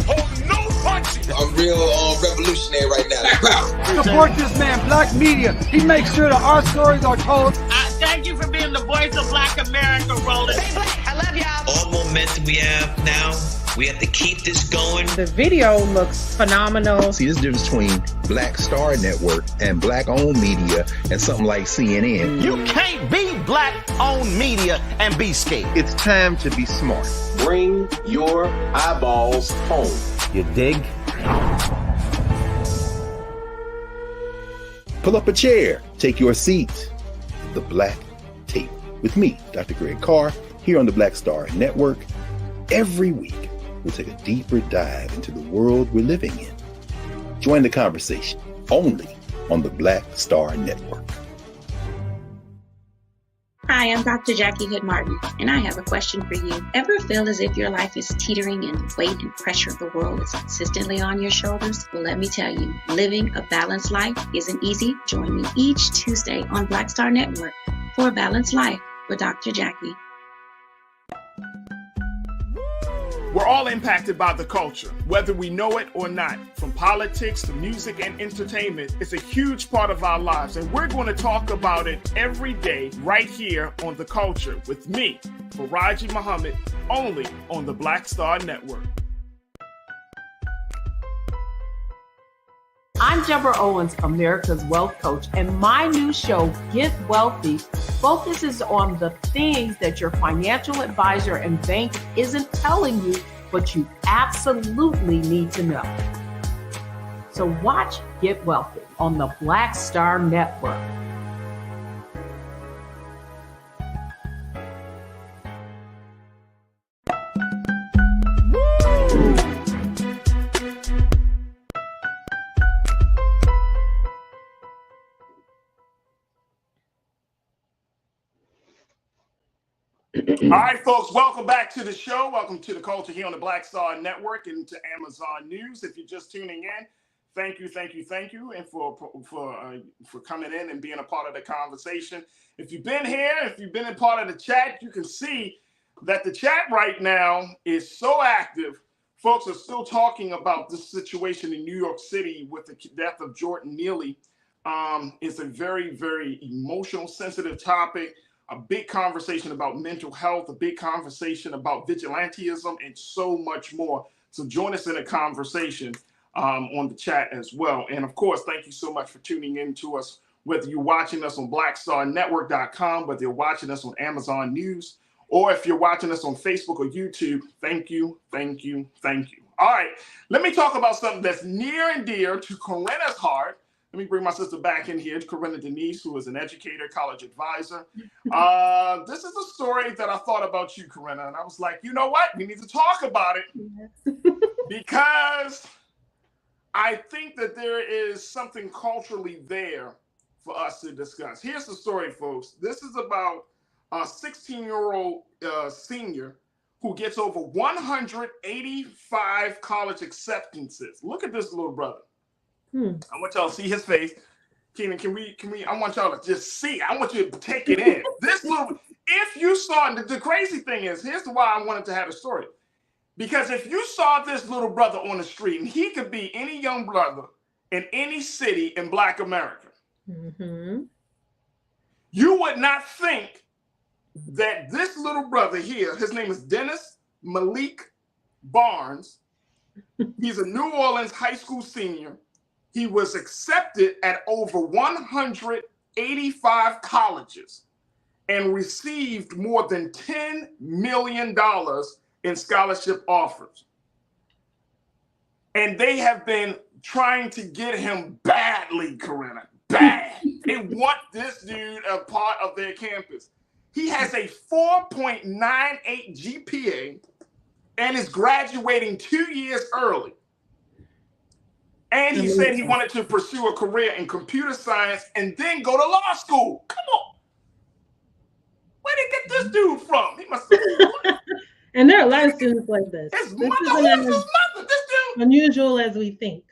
Oh, no punches! I'm real revolutionary right now. Support this man, Black Media. He makes sure that our stories are told. Thank you for being the voice of Black America, Roland. Stay black. I love y'all. All momentum we have now, we have to keep this going. The video looks phenomenal. See, there's a difference between Black Star Network and Black-owned media and something like CNN. You can't be Black-owned media and be scared. It's time to be smart. Bring your eyeballs home. You dig? Pull up a chair. Take your seat. The Black Tape with me, Dr. Greg Carr, here on the Black Star Network. Every week, we'll take a deeper dive into the world we're living in. Join the conversation only on the Black Star Network. Hi, I'm Dr. Jackie Hood Martin, and I have a question for you. Ever feel as if your life is teetering and the weight and pressure of the world is consistently on your shoulders? Well, let me tell you, living a balanced life isn't easy. Join me each Tuesday on Black Star Network for A Balanced Life with Dr. Jackie. We're all impacted by the culture, whether we know it or not. From politics to music and entertainment, it's a huge part of our lives, and we're going to talk about it every day right here on The Culture with me, Farajii Muhammad, only on the Black Star Network. I'm Deborah Owens, America's Wealth Coach, and my new show, Get Wealthy, focuses on the things that your financial advisor and bank isn't telling you, but you absolutely need to know. So watch Get Wealthy on the Black Star Network. All right, folks, welcome back to the show. Welcome to the Culture here on the Black Star Network and to Amazon News. If you're just tuning in, thank you, and for coming in and being a part of the conversation. If you've been here, if you've been a part of the chat, you can see that the chat right now is so active. Folks are still talking about this situation in New York City with the death of Jordan Neely. It's a very, very emotional, sensitive topic. A big conversation about mental health, a big conversation about vigilantism, and so much more. So join us in a conversation on the chat as well. And of course, thank you so much for tuning in to us, whether you're watching us on blackstarnetwork.com, whether you're watching us on Amazon News, or if you're watching us on Facebook or YouTube. Thank you. All right, let me talk about something that's near and dear to Corinna's heart. Let me bring my sister back in here, Corinna Denise, who is an educator, college advisor. This is a story that I thought about you, Corinna, and I was like, you know what? We need to talk about it because I think that there is something culturally there for us to discuss. Here's the story, folks. This is about a 16-year-old senior who gets over 185 college acceptances. Look at this little brother. I want y'all to see his face. Keenan, can we, I want y'all to just see. I want you to take it in. This little, if you saw, the crazy thing is, here's why I wanted to have a story. Because if you saw this little brother on the street, and he could be any young brother in any city in Black America, you would not think that this little brother here, his name is Dennis Malik Barnes. He's a New Orleans high school senior. He was accepted at over 185 colleges and received more than $10 million in scholarship offers. And they have been trying to get him badly, Corinna, bad. They want this dude a part of their campus. He has a 4.98 GPA and is graduating 2 years early. And he said he wanted to pursue a career in computer science and then go to law school. Come on. Where did they get this dude from? He must have. And there are a lot of students like this. His This mother, isn't who's his as mother? This dude. unusual as we think.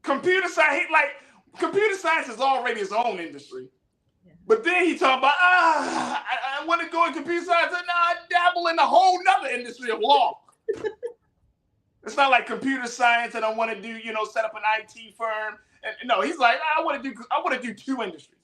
Computer science, computer science is already his own industry. But then he talking about, I want to go in computer science, and now I dabble in a whole nother industry of law. It's not like computer science and I want to do, set up an IT firm. And no, he's like, I want to do two industries.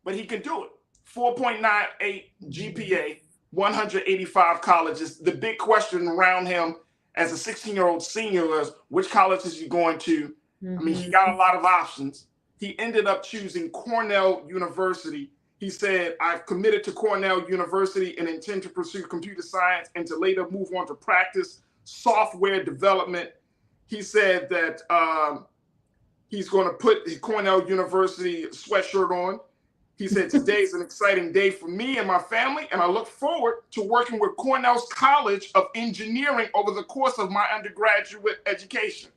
But he can do it. 4.98 GPA, 185 colleges. The big question around him as a 16-year-old senior is, which college is he going to? I mean, he got a lot of options. He ended up choosing Cornell University. He said, I've committed to Cornell University and intend to pursue computer science and to later move on to practice software development. He said that he's going to put the Cornell University sweatshirt on. He said, today is an exciting day for me and my family, and I look forward to working with Cornell's College of Engineering over the course of my undergraduate education.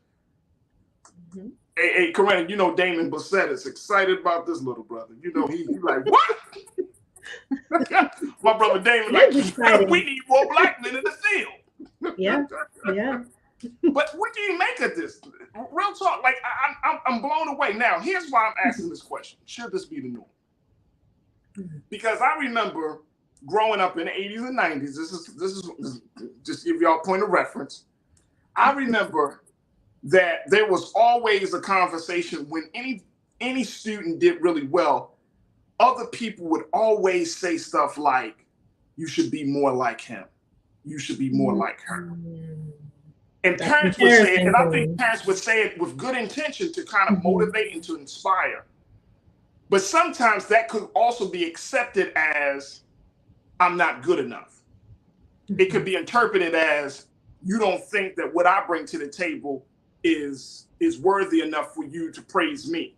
Hey, Corinna, Damon Bassett is excited about this little brother. He's like, what? My brother Damon, we need more Black men in the field. Yeah. But what do you make of this? Real talk, I'm blown away. Now, here's why I'm asking this question. Should this be the norm? Because I remember growing up in the 80s and 90s. This is just give y'all a point of reference. I remember that there was always a conversation when any student did really well. Other people would always say stuff like, you should be more like him. You should be more like her. And parents would say it, and I think parents would say it with good intention to kind of motivate and to inspire. But sometimes that could also be accepted as, I'm not good enough. It could be interpreted as, you don't think that what I bring to the table is worthy enough for you to praise me.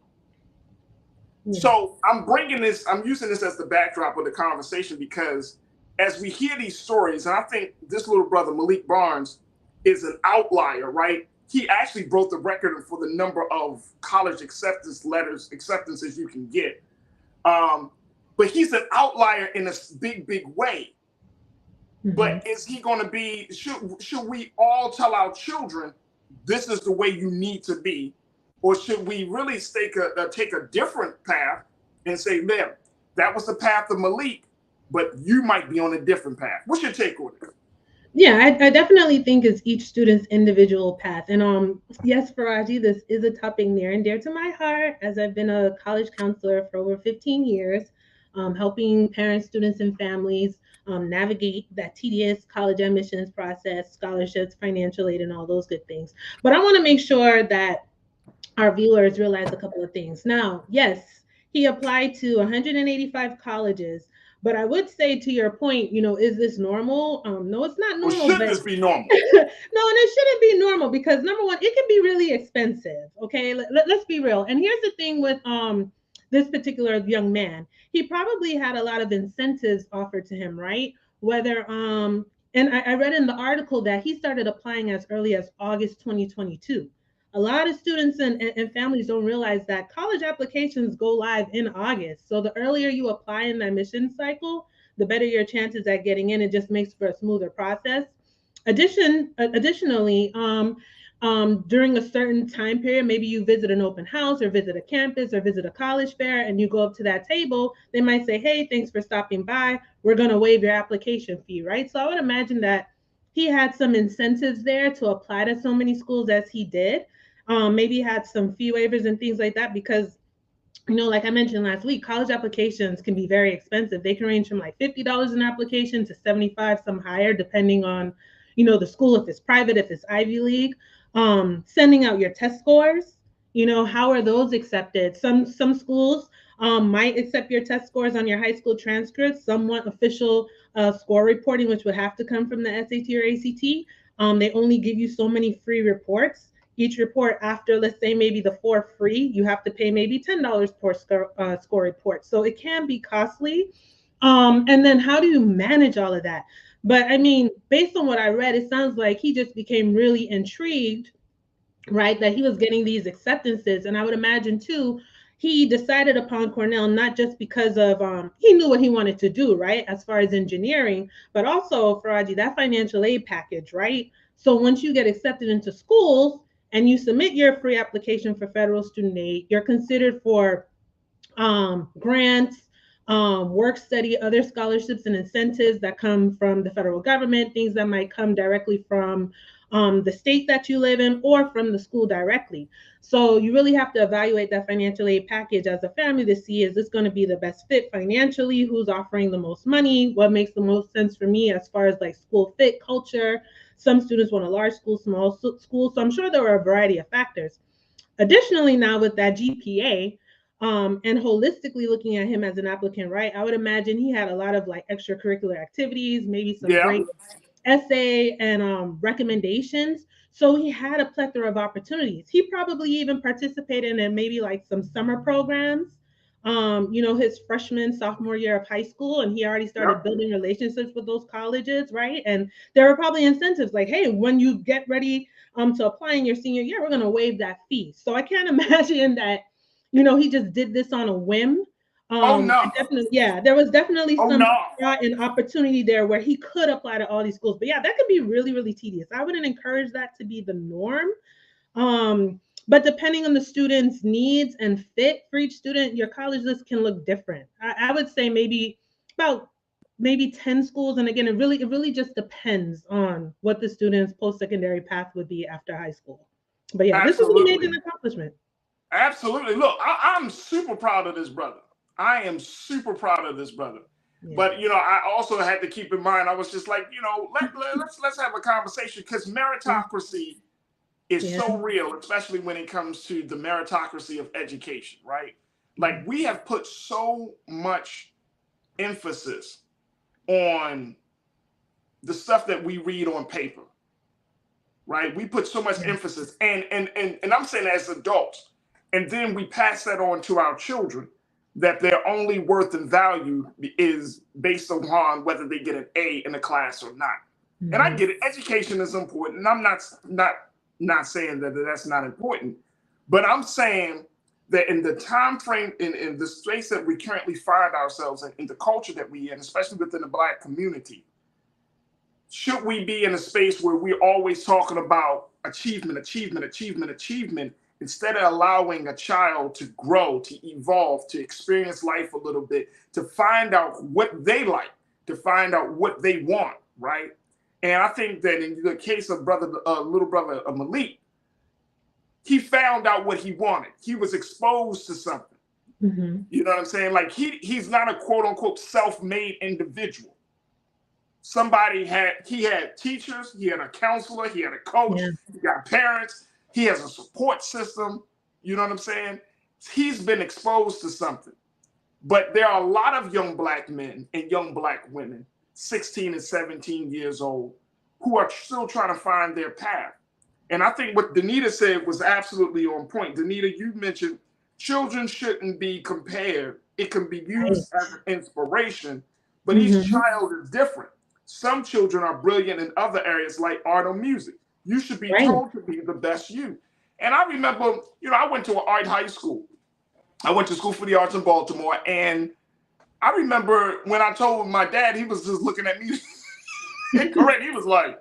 Yeah. So I'm using this as the backdrop of the conversation, because as we hear these stories, and I think this little brother, Malik Barnes, is an outlier, right? He actually broke the record for the number of college acceptances you can get. But he's an outlier in a big, big way. Mm-hmm. But is he going to be, should we all tell our children, this is the way you need to be? Or should we really take a different path and say, man, that was the path of Malik, but you might be on a different path? What's your take on it? Yeah, I definitely think it's each student's individual path. And yes, Farajii, this is a topic near and dear to my heart, as I've been a college counselor for over 15 years, helping parents, students, and families navigate that tedious college admissions process, scholarships, financial aid, and all those good things. But I want to make sure that our viewers realize a couple of things. Now, yes, he applied to 185 colleges. But I would say, to your point, is this normal? No, it's not normal. Should this be normal? No, and it shouldn't be normal, because number one, it can be really expensive. Okay, let's be real. And here's the thing with this particular young man. He probably had a lot of incentives offered to him, right? Whether and I read in the article that he started applying as early as August 2022. A lot of students and families don't realize that college applications go live in August. So the earlier you apply in the admission cycle, the better your chances at getting in. It just makes for a smoother process. Additionally, during a certain time period, maybe you visit an open house or visit a campus or visit a college fair, and you go up to that table, they might say, hey, thanks for stopping by. We're going to waive your application fee, right? So I would imagine that he had some incentives there to apply to so many schools as he did. Maybe had some fee waivers and things like that, because, like I mentioned last week, college applications can be very expensive. They can range from like $50 an application to $75, some higher, depending on, the school, if it's private, if it's Ivy League. Sending out your test scores, how are those accepted? Some schools might accept your test scores on your high school transcripts. Some want official score reporting, which would have to come from the SAT or ACT. They only give you so many free reports. Each report, after, let's say, maybe the 4 free, you have to pay maybe $10 per score report. So it can be costly. And then how do you manage all of that? But I mean, based on what I read, it sounds like he just became really intrigued, right, that he was getting these acceptances. And I would imagine, too, he decided upon Cornell not just because of he knew what he wanted to do, right, as far as engineering, but also, Farajii, that financial aid package, right? So once you get accepted into schools and you submit your free application for federal student aid, you're considered for grants, work study, other scholarships and incentives that come from the federal government, things that might come directly from the state that you live in or from the school directly. So you really have to evaluate that financial aid package as a family to see, is this going to be the best fit financially? Who's offering the most money? What makes the most sense for me as far as like school fit, culture? Some students want a large school, small school. So I'm sure there are a variety of factors. Additionally, now with that GPA, and holistically looking at him as an applicant, right, I would imagine he had a lot of like extracurricular activities, maybe some great essay and recommendations. So he had a plethora of opportunities. He probably even participated in maybe like some summer programs, his freshman, sophomore year of high school, and he already started building relationships with those colleges, right? And there were probably incentives like, hey, when you get ready to apply in your senior year, we're going to waive that fee. So I can't imagine that, he just did this on a whim. There was definitely some thought and opportunity there where he could apply to all these schools. But yeah, that could be really, really tedious. I wouldn't encourage that to be the norm. But depending on the student's needs and fit for each student, your college list can look different. I would say maybe about 10 schools. And again, it really just depends on what the student's post-secondary path would be after high school. But yeah, this is an amazing accomplishment. Absolutely. Look, I'm super proud of this brother. I am super proud of this brother. Yeah. But, I also had to keep in mind, I was just like, let's have a conversation, because meritocracy is so real, especially when it comes to the meritocracy of education, right? Like, we have put so much emphasis on the stuff that we read on paper. right? We put so much emphasis, and I'm saying as adults, and then we pass that on to our children, that their only worth and value is based upon whether they get an A in the class or not. And I get it. Education is important, and I'm not saying that that's not important, but I'm saying that in the time frame, in the space that we currently find ourselves in the culture that we in, especially within the Black community, should we be in a space where we're always talking about achievement, instead of allowing a child to grow, to evolve, to experience life a little bit, to find out what they like, to find out what they want, right? And I think that in the case of little brother Malik, he found out what he wanted. He was exposed to something. Mm-hmm. You know what I'm saying? Like he's not a quote unquote self-made individual. He had teachers, he had a counselor, he had a coach, he got parents, he has a support system. You know what I'm saying? He's been exposed to something. But there are a lot of young Black men and young Black women, 16 and 17 years old, who are still trying to find their path. And I think what Danita said was absolutely on point. Danita, you mentioned children shouldn't be compared. It can be used as an inspiration, but each child is different. Some children are brilliant in other areas like art or music. You should be told to be the best you. And I remember, I went to an art high school. I went to School for the Arts in Baltimore, and I remember when I told my dad, he was just looking at me. Correct. He was like,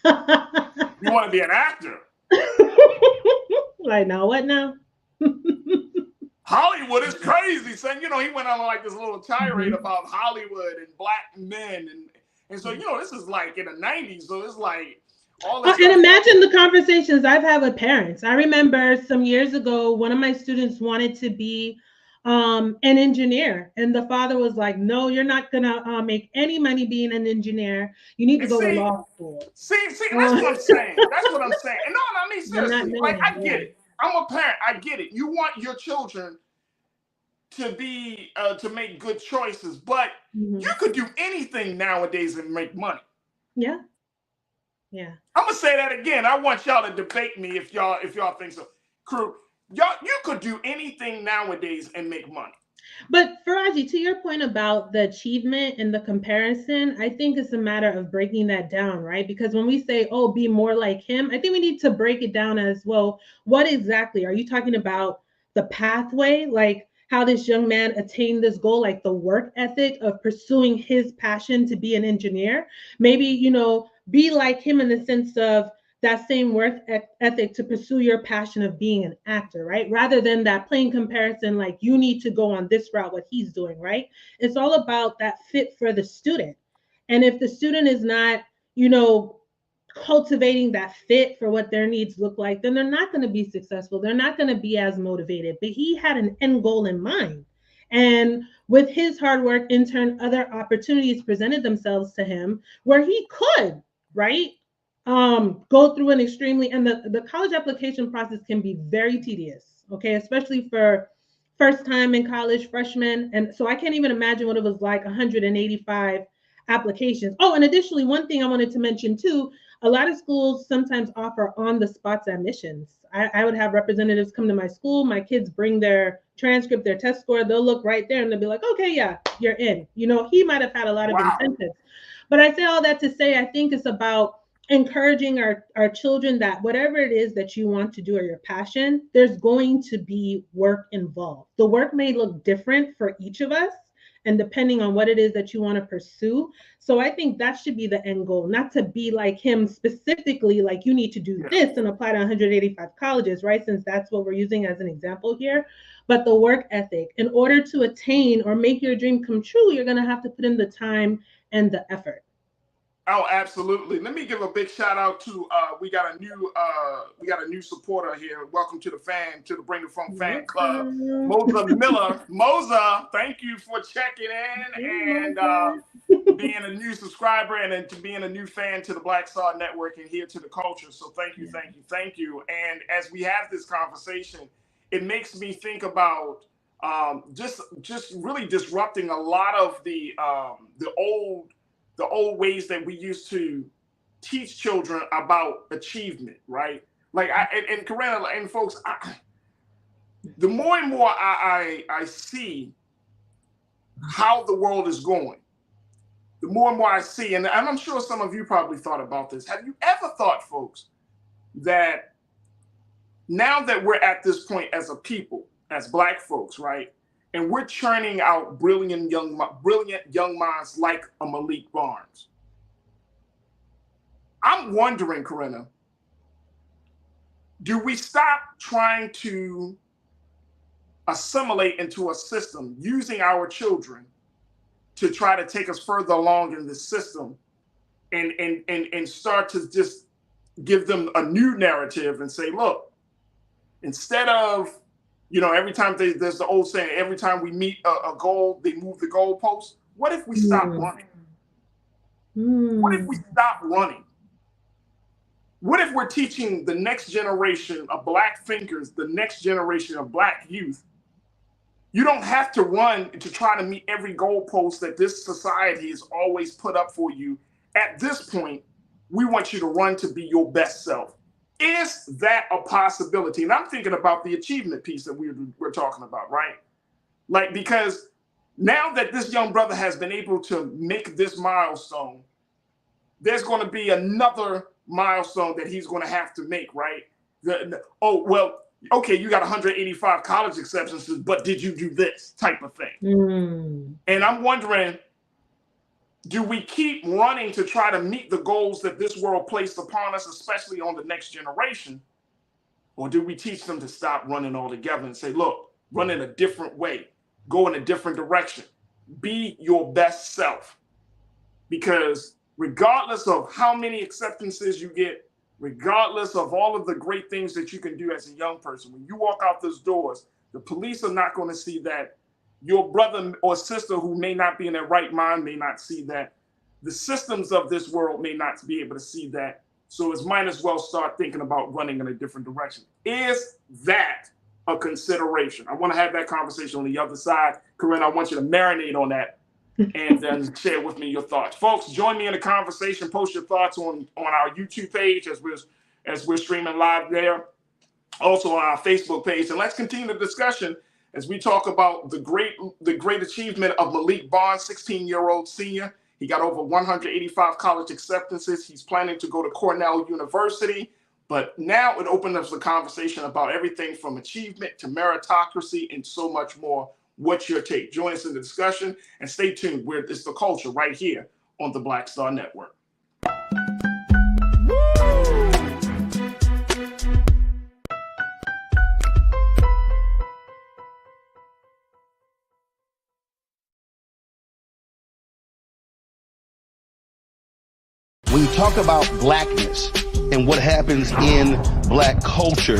"You want to be an actor?" Like, now what now? Hollywood is crazy, son. He went on like this little tirade about Hollywood and Black men, and so this is like in the 90s, so it's like all this. And imagine the conversations I've had with parents. I remember some years ago, one of my students wanted to be an engineer, and the father was like, "No, you're not gonna make any money being an engineer. You need to go to law school." See, that's what I'm saying. That's what I'm saying. And no, I mean seriously, like I get it. I'm a parent. I get it. You want your children to be to make good choices, but you could do anything nowadays and make money. Yeah. I'm gonna say that again. I want y'all to debate me if y'all think so. Crew, you could do anything nowadays and make money. But Farajii, to your point about the achievement and the comparison, I think it's a matter of breaking that down, right? Because when we say, "Oh, be more like him," I think we need to break it down as well. What exactly are you talking about? The pathway, like how this young man attained this goal, like the work ethic of pursuing his passion to be an engineer. Maybe, be like him in the sense of that same work ethic to pursue your passion of being an actor, right? Rather than that plain comparison, like you need to go on this route, what he's doing, right? It's all about that fit for the student. And if the student is not, cultivating that fit for what their needs look like, then they're not going to be successful. They're not going to be as motivated. But he had an end goal in mind. And with his hard work, in turn, other opportunities presented themselves to him where he could, right? Go through an extremely, and the college application process can be very tedious, okay, especially for first time in college, freshmen. And so I can't even imagine what it was like 185 applications. Oh, and additionally, one thing I wanted to mention too, a lot of schools sometimes offer on the spot admissions. I would have representatives come to my school, my kids bring their transcript, their test score, they'll look right there and they'll be like, "Okay, yeah, you're in." He might have had a lot of incentives. But I say all that to say, I think it's about encouraging our children that whatever it is that you want to do or your passion, there's going to be work involved. The work may look different for each of us, and depending on what it is that you want to pursue. So I think that should be the end goal, not to be like him specifically, like you need to do this and apply to 185 colleges, right? Since that's what we're using as an example here. But the work ethic, in order to attain or make your dream come true, you're going to have to put in the time and the effort. Oh, absolutely. Let me give a big shout out to we got a new supporter here. Welcome to the Bring the Funk fan club. Moza Miller. Moza, thank you for checking in and being a new subscriber and to being a new fan to the Black Star Network and here to the culture. So thank you. And as we have this conversation, it makes me think about just really disrupting a lot of the old ways that we used to teach children about achievement, right? Like, and Corinna and folks, the more and more I see how the world is going, the more and more I see, and I'm sure some of you probably thought about this. Have you ever thought, folks, that now that we're at this point as a people, as Black folks, right, and we're churning out brilliant young minds like a Malik Barnes, I'm wondering, Corinna, do we stop trying to assimilate into a system using our children to try to take us further along in this system and start to just give them a new narrative and say, look, instead of, you know, every time there's the old saying, every time we meet a goal, they move the goalpost. What if we stop running? What if we stop running? What if we're teaching the next generation of Black thinkers, the next generation of Black youth, you don't have to run to try to meet every goalpost that this society has always put up for you. At this point, we want you to run to be your best self. Is that a possibility? And I'm thinking about the achievement piece that we're talking about, right? Like, because now that this young brother has been able to make this milestone, there's going to be another milestone that he's going to have to make, right? Okay, you got 185 college acceptances, but did you do this type of thing? And I'm wondering, do we keep running to try to meet the goals that this world placed upon us, especially on the next generation? Or do we teach them to stop running altogether and say, look, run in a different way, go in a different direction, be your best self? Because regardless of how many acceptances you get, regardless of all of the great things that you can do as a young person, when you walk out those doors, the police are not going to see that. Your brother or sister who may not be in their right mind may not see that. The systems of this world may not be able to see that. So it might as well start thinking about running in a different direction. Is that a consideration? I want to have that conversation on the other side. Corinna, I want you to marinate on that and then share with me your thoughts. Folks, join me in the conversation. Post your thoughts on our YouTube page as we're streaming live there. Also on our Facebook page. And let's continue the discussion as we talk about the great achievement of Malik Barnes, 16-year-old senior. He got over 185 college acceptances. He's planning to go to Cornell University. But now it opens up the conversation about everything from achievement to meritocracy and so much more. What's your take? Join us in the discussion and stay tuned. It's The Culture right here on the Black Star Network. When you talk about Blackness and what happens in Black culture,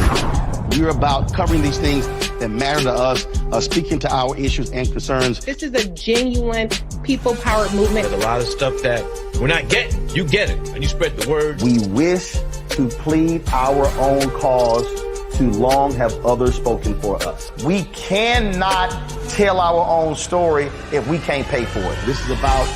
we're about covering these things that matter to us, speaking to our issues and concerns. This is a genuine people-powered movement. There's a lot of stuff that we're not getting. You get it, and you spread the word. We wish to plead our own cause. Too long have others spoken for us. We cannot tell our own story if we can't pay for it. This is about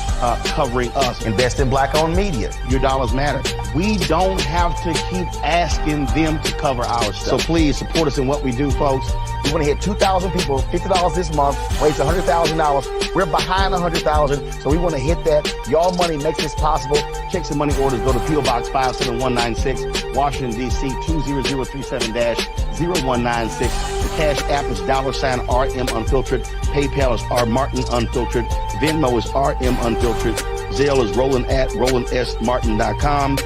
covering us. Invest in Black-owned media. Your dollars matter. We don't have to keep asking them to cover our stuff. So please support us in what we do, folks. We want to hit 2,000 people, $50 this month, raise $100,000. We're behind 100,000, so we want to hit that. Y'all money makes this possible. Checks and money orders go to P.O. Box 57196, Washington, D.C. 20037-0196. The Cash App is $RM Unfiltered. PayPal is R Martin Unfiltered. Venmo is RM Unfiltered. Zelle is Roland at RolandSMartin.com.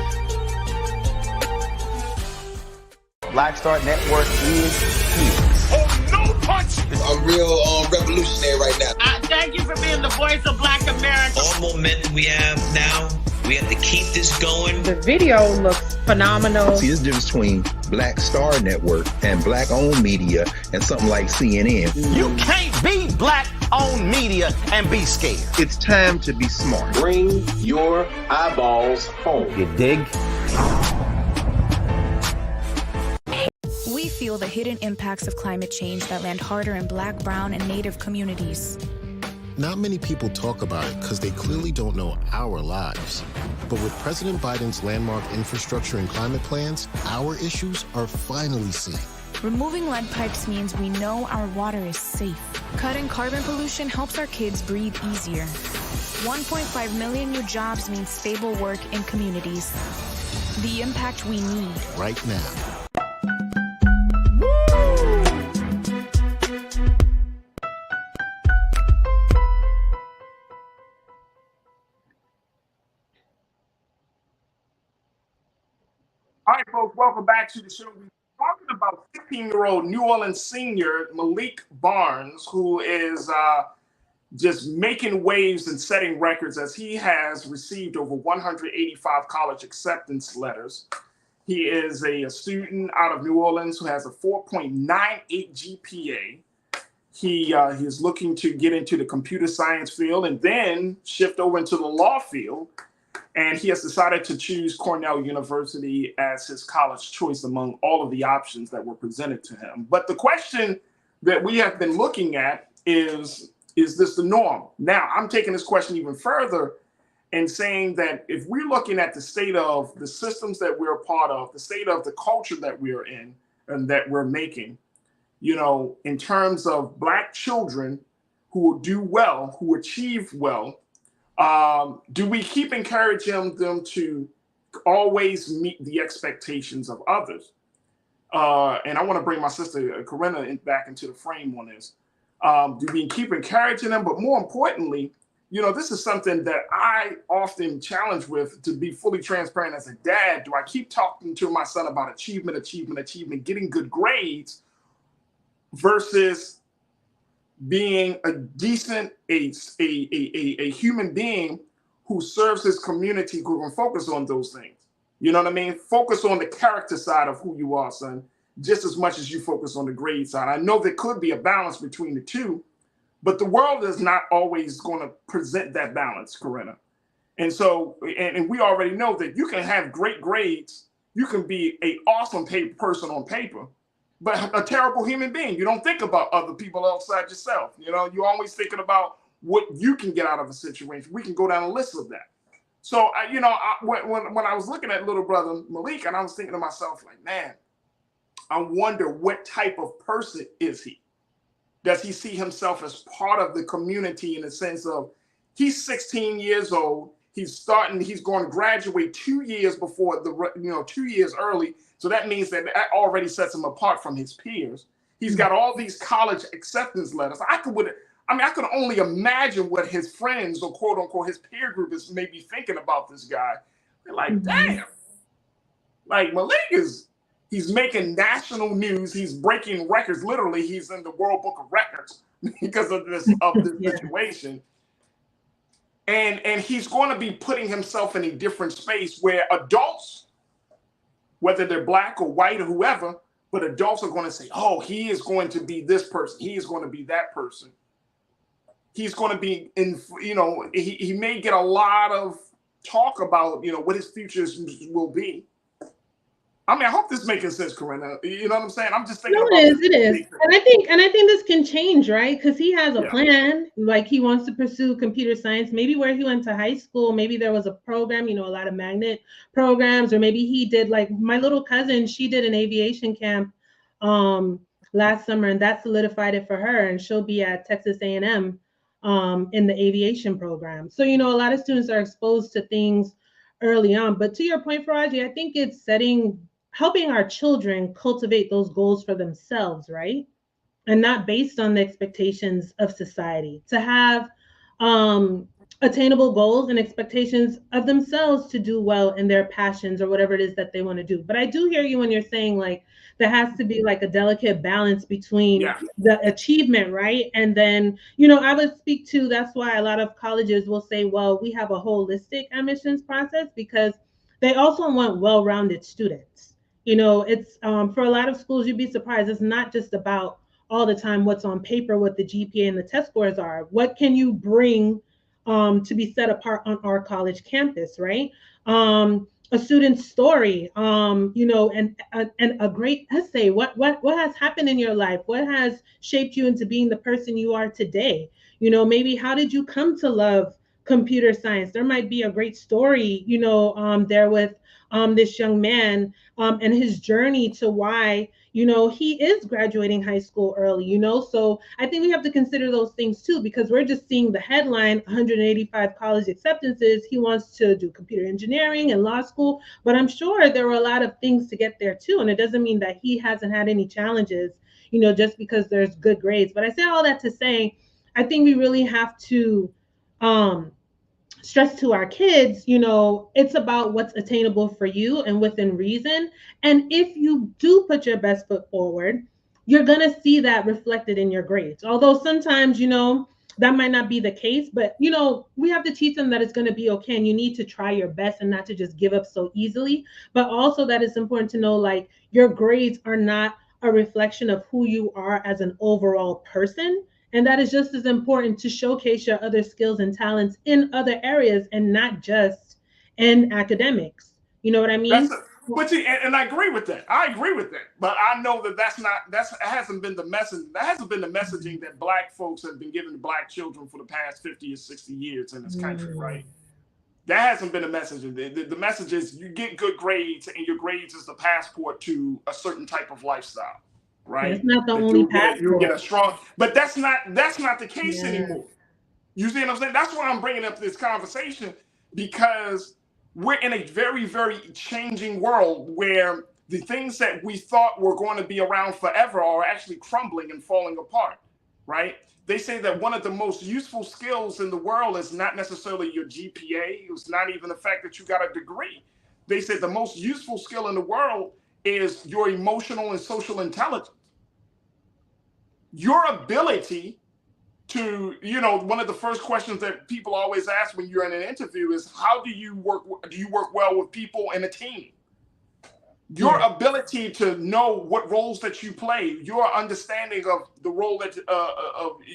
Black Star Network is here. Oh, no punch! I'm real revolutionary right now. Thank you for being the voice of Black America. All momentum we have now, we have to keep this going. The video looks phenomenal. See, there's a difference between Black Star Network and Black-owned media and something like CNN. You can't be Black-owned media and be scared. It's time to be smart. Bring your eyeballs home. You dig? We feel the hidden impacts of climate change that land harder in Black, brown, and Native communities. Not many people talk about it because they clearly don't know our lives. But with President Biden's landmark infrastructure and climate plans, our issues are finally seen. Removing lead pipes means we know our water is safe. Cutting carbon pollution helps our kids breathe easier. 1.5 million new jobs means stable work in communities. The impact we need right now. All right, folks, welcome back to the show. We're talking about 15-year-old New Orleans senior Malik Barnes, who is just making waves and setting records as he has received over 185 college acceptance letters. He is a student out of New Orleans who has a 4.98 GPA. He is looking to get into the computer science field and then shift over into the law field. And he has decided to choose Cornell University as his college choice among all of the options that were presented to him. But the question that we have been looking at is this the norm? Now, I'm taking this question even further and saying that if we're looking at the state of the systems that we're a part of, the state of the culture that we're in and that we're making, you know, in terms of Black children who do well, who achieve well, do we keep encouraging them to always meet the expectations of others? And I want to bring my sister Corinna back into the frame on this. Do we keep encouraging them? But more importantly, you know, this is something that I often challenge with, to be fully transparent as a dad. Do I keep talking to my son about achievement, getting good grades versus being a decent, a human being who serves his community, who can focus on those things? You know what I mean? Focus on the character side of who you are, son, just as much as you focus on the grade side. I know there could be a balance between the two, but the world is not always going to present that balance, Corinna. And so, and we already know that you can have great grades, you can be an awesome person on paper, but a terrible human being. You don't think about other people outside yourself. You know, you're always thinking about what you can get out of a situation. We can go down a list of that. So, when I was looking at little brother Malik, and I was thinking to myself, like, man, I wonder what type of person is he? Does he see himself as part of the community in the sense of he's 16 years old, he's going to graduate 2 years before 2 years early. So that means that already sets him apart from his peers. He's got all these college acceptance letters. I could only imagine what his friends, or quote unquote his peer group, is maybe thinking about this guy. They're like, damn, like Malik he's making national news. He's breaking records. Literally, he's in the World Book of Records because of this situation. And he's going to be putting himself in a different space where adults, whether they're Black or white or whoever, but adults are going to say, oh, he is going to be this person. He is going to be that person. He's going to be he may get a lot of talk about, what his futures will be. I mean, I hope this is making sense, Corinna. You know what I'm saying? I'm just thinking. No, it is. And I think this can change, right? Because he has a plan. Like, he wants to pursue computer science. Maybe where he went to high school, maybe there was a program, a lot of magnet programs, or maybe he did, like my little cousin, she did an aviation camp last summer, and that solidified it for her. And she'll be at Texas A&M in the aviation program. So, a lot of students are exposed to things early on. But to your point, Farajii, I think it's helping our children cultivate those goals for themselves, right? And not based on the expectations of society. To have attainable goals and expectations of themselves to do well in their passions or whatever it is that they want to do. But I do hear you when you're saying, like, there has to be like a delicate balance between the achievement, right? And then, I would speak to, that's why a lot of colleges will say, well, we have a holistic admissions process, because they also want well-rounded students. It's for a lot of schools, you'd be surprised. It's not just about all the time what's on paper, what the GPA and the test scores are. What can you bring to be set apart on our college campus, right? A student's story, and a great essay. What has happened in your life? What has shaped you into being the person you are today? You know, maybe how did you come to love computer science? There might be a great story, you know, there with this young man and his journey to why, you know, he is graduating high school early, you know. So I think we have to consider those things too, because we're just seeing the headline 185 college acceptances. He wants to do computer engineering and law school, but I'm sure there were a lot of things to get there too. And it doesn't mean that he hasn't had any challenges, you know, just because there's good grades. But I say all that to say, I think we really have to stress to our kids, you know, it's about what's attainable for you and within reason. And if you do put your best foot forward, you're going to see that reflected in your grades. Although sometimes, you know, that might not be the case, but, you know, we have to teach them that it's going to be okay. And you need to try your best and not to just give up so easily. But also that it's important to know, like, your grades are not a reflection of who you are as an overall person. And that is just as important to showcase your other skills and talents in other areas and not just in academics. You know what I mean? But see, and I agree with that. I agree with that. But I know that that hasn't been the message. That hasn't been the messaging that Black folks have been giving to Black children for the past 50 or 60 years in this country, right? That hasn't been the messaging. The message is you get good grades, and your grades is the passport to a certain type of lifestyle. Right? That's not the only passport. You'll get a strong, but that's not the case anymore. You see what I'm saying? That's why I'm bringing up this conversation, because we're in a very, very changing world where the things that we thought were going to be around forever are actually crumbling and falling apart, right? They say that one of the most useful skills in the world is not necessarily your GPA. It's not even the fact that you got a degree. They said the most useful skill in the world is your emotional and social intelligence. Your ability to, you know, one of the first questions that people always ask when you're in an interview is, how do you work well with people in a team? Your ability to know what roles that you play, your understanding of the role that,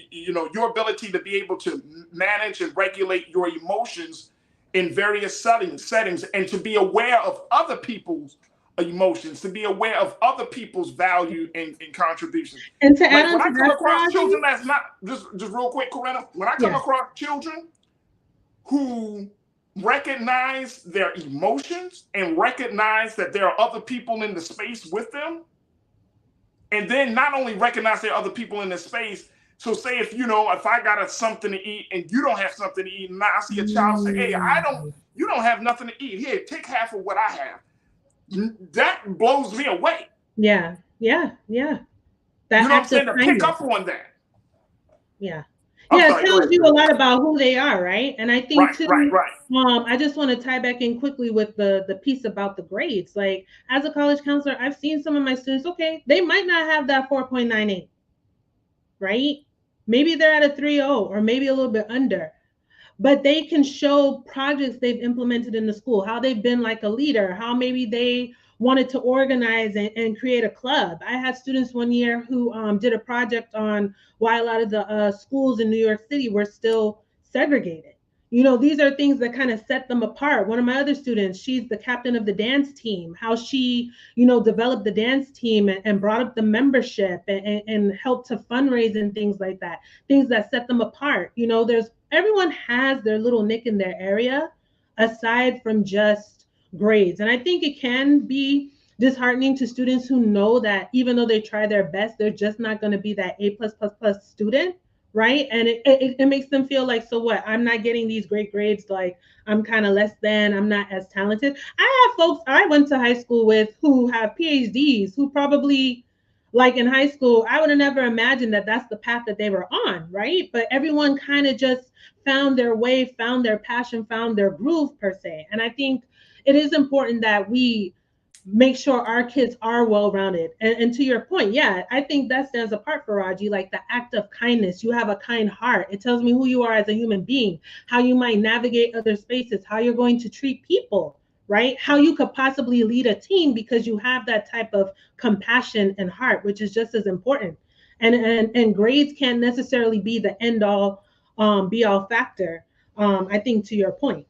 you know, your ability to be able to manage and regulate your emotions in various settings, and to be aware of other people's emotions, to be aware of other people's value and contributions. And to add on when to I come that, across children that's not, just real quick, Corinna, when I come across children who recognize their emotions and recognize that there are other people in the space with them, and then not only recognize there are other people in the space, so say if, you know, if I got something to eat and you don't have something to eat, and I see a child say, hey, you don't have nothing to eat, here, take half of what I have. That blows me away. Yeah. That you know what I'm saying? To pick up on that. Yeah. It tells you a lot about who they are, right? And I think right. I just want to tie back in quickly with the piece about the grades. Like, as a college counselor, I've seen some of my students, okay, they might not have that 4.98, right? Maybe they're at a 3.0 or maybe a little bit under. But they can show projects they've implemented in the school, how they've been like a leader, how maybe they wanted to organize and create a club. I had students one year who did a project on why a lot of the schools in New York City were still segregated. You know, these are things that kind of set them apart. One of my other students, she's the captain of the dance team, how she, you know, developed the dance team and brought up the membership and helped to fundraise and things like that, things that set them apart. You know, everyone has their little nick in their area aside from just grades. And I think it can be disheartening to students who know that even though they try their best, they're just not going to be that A+++ student, right? And it makes them feel like, so what? I'm not getting these great grades. Like, I'm kind of less than, I'm not as talented. I have folks I went to high school with who have PhDs, who probably, like in high school, I would have never imagined that that's the path that they were on, right? But everyone kind of just found their way, found their passion, found their groove per se. And I think it is important that we make sure our kids are well-rounded. And to your point, yeah, I think that stands apart, Farajii, like the act of kindness. You have a kind heart. It tells me who you are as a human being, how you might navigate other spaces, how you're going to treat people, right? How you could possibly lead a team because you have that type of compassion and heart, which is just as important. And grades can't necessarily be the end all, be all factor. I think to your point.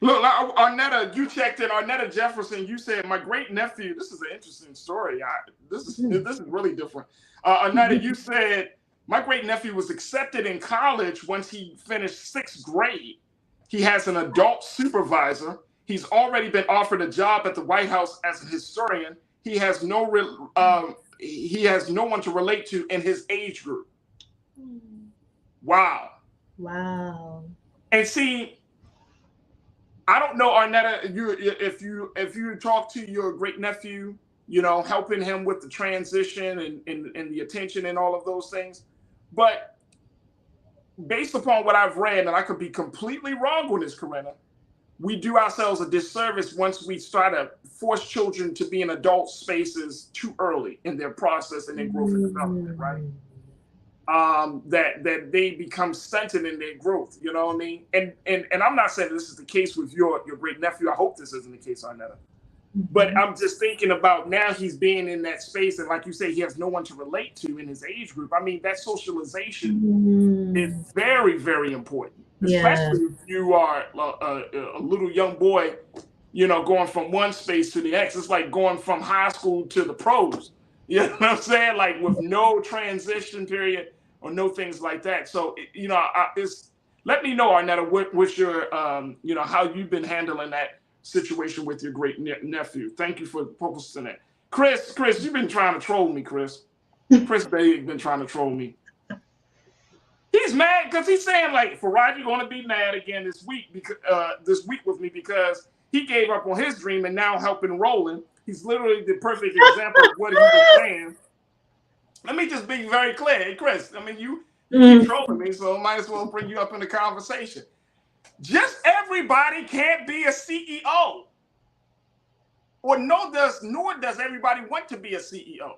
Look, Arnetta, you checked in. Arnetta Jefferson, you said, my great nephew, this is an interesting story. This is really different. Arnetta, you said My great nephew was accepted in college once he finished 6th grade. He has an adult supervisor. He's already been offered a job at the White House as a historian. He has no one to relate to in his age group. Wow. Wow. And see, I don't know, Arnetta, if you talk to your great nephew, you know, helping him with the transition and the attention and all of those things, but based upon what I've read, and I could be completely wrong on this, Corinna, we do ourselves a disservice once we start to force children to be in adult spaces too early in their process and their growth and development, right? That they become stunted in their growth, you know what I mean? And I'm not saying this is the case with your great nephew. I hope this isn't the case, Arnetta. But I'm just thinking about now he's being in that space, and like you say, he has no one to relate to in his age group. I mean, that socialization is very, very important, especially if you are a little young boy, you know, going from one space to the next. It's like going from high school to the pros. You know what I'm saying? Like with no transition period or no things like that. So, you know, let me know, Arnetta, what's your, you know, how you've been handling that situation with your great nephew. Thank you for posting that. Chris, you've been trying to troll me, Chris. Chris Bay been trying to troll me. He's mad because he's saying like Farajii going to be mad again this week with me because he gave up on his dream and now helping Roland. He's literally the perfect example of what he was saying. Let me just be very clear, hey, Chris. I mean, you keep trolling me, so I might as well bring you up in the conversation. Just everybody can't be a CEO, nor does everybody want to be a CEO.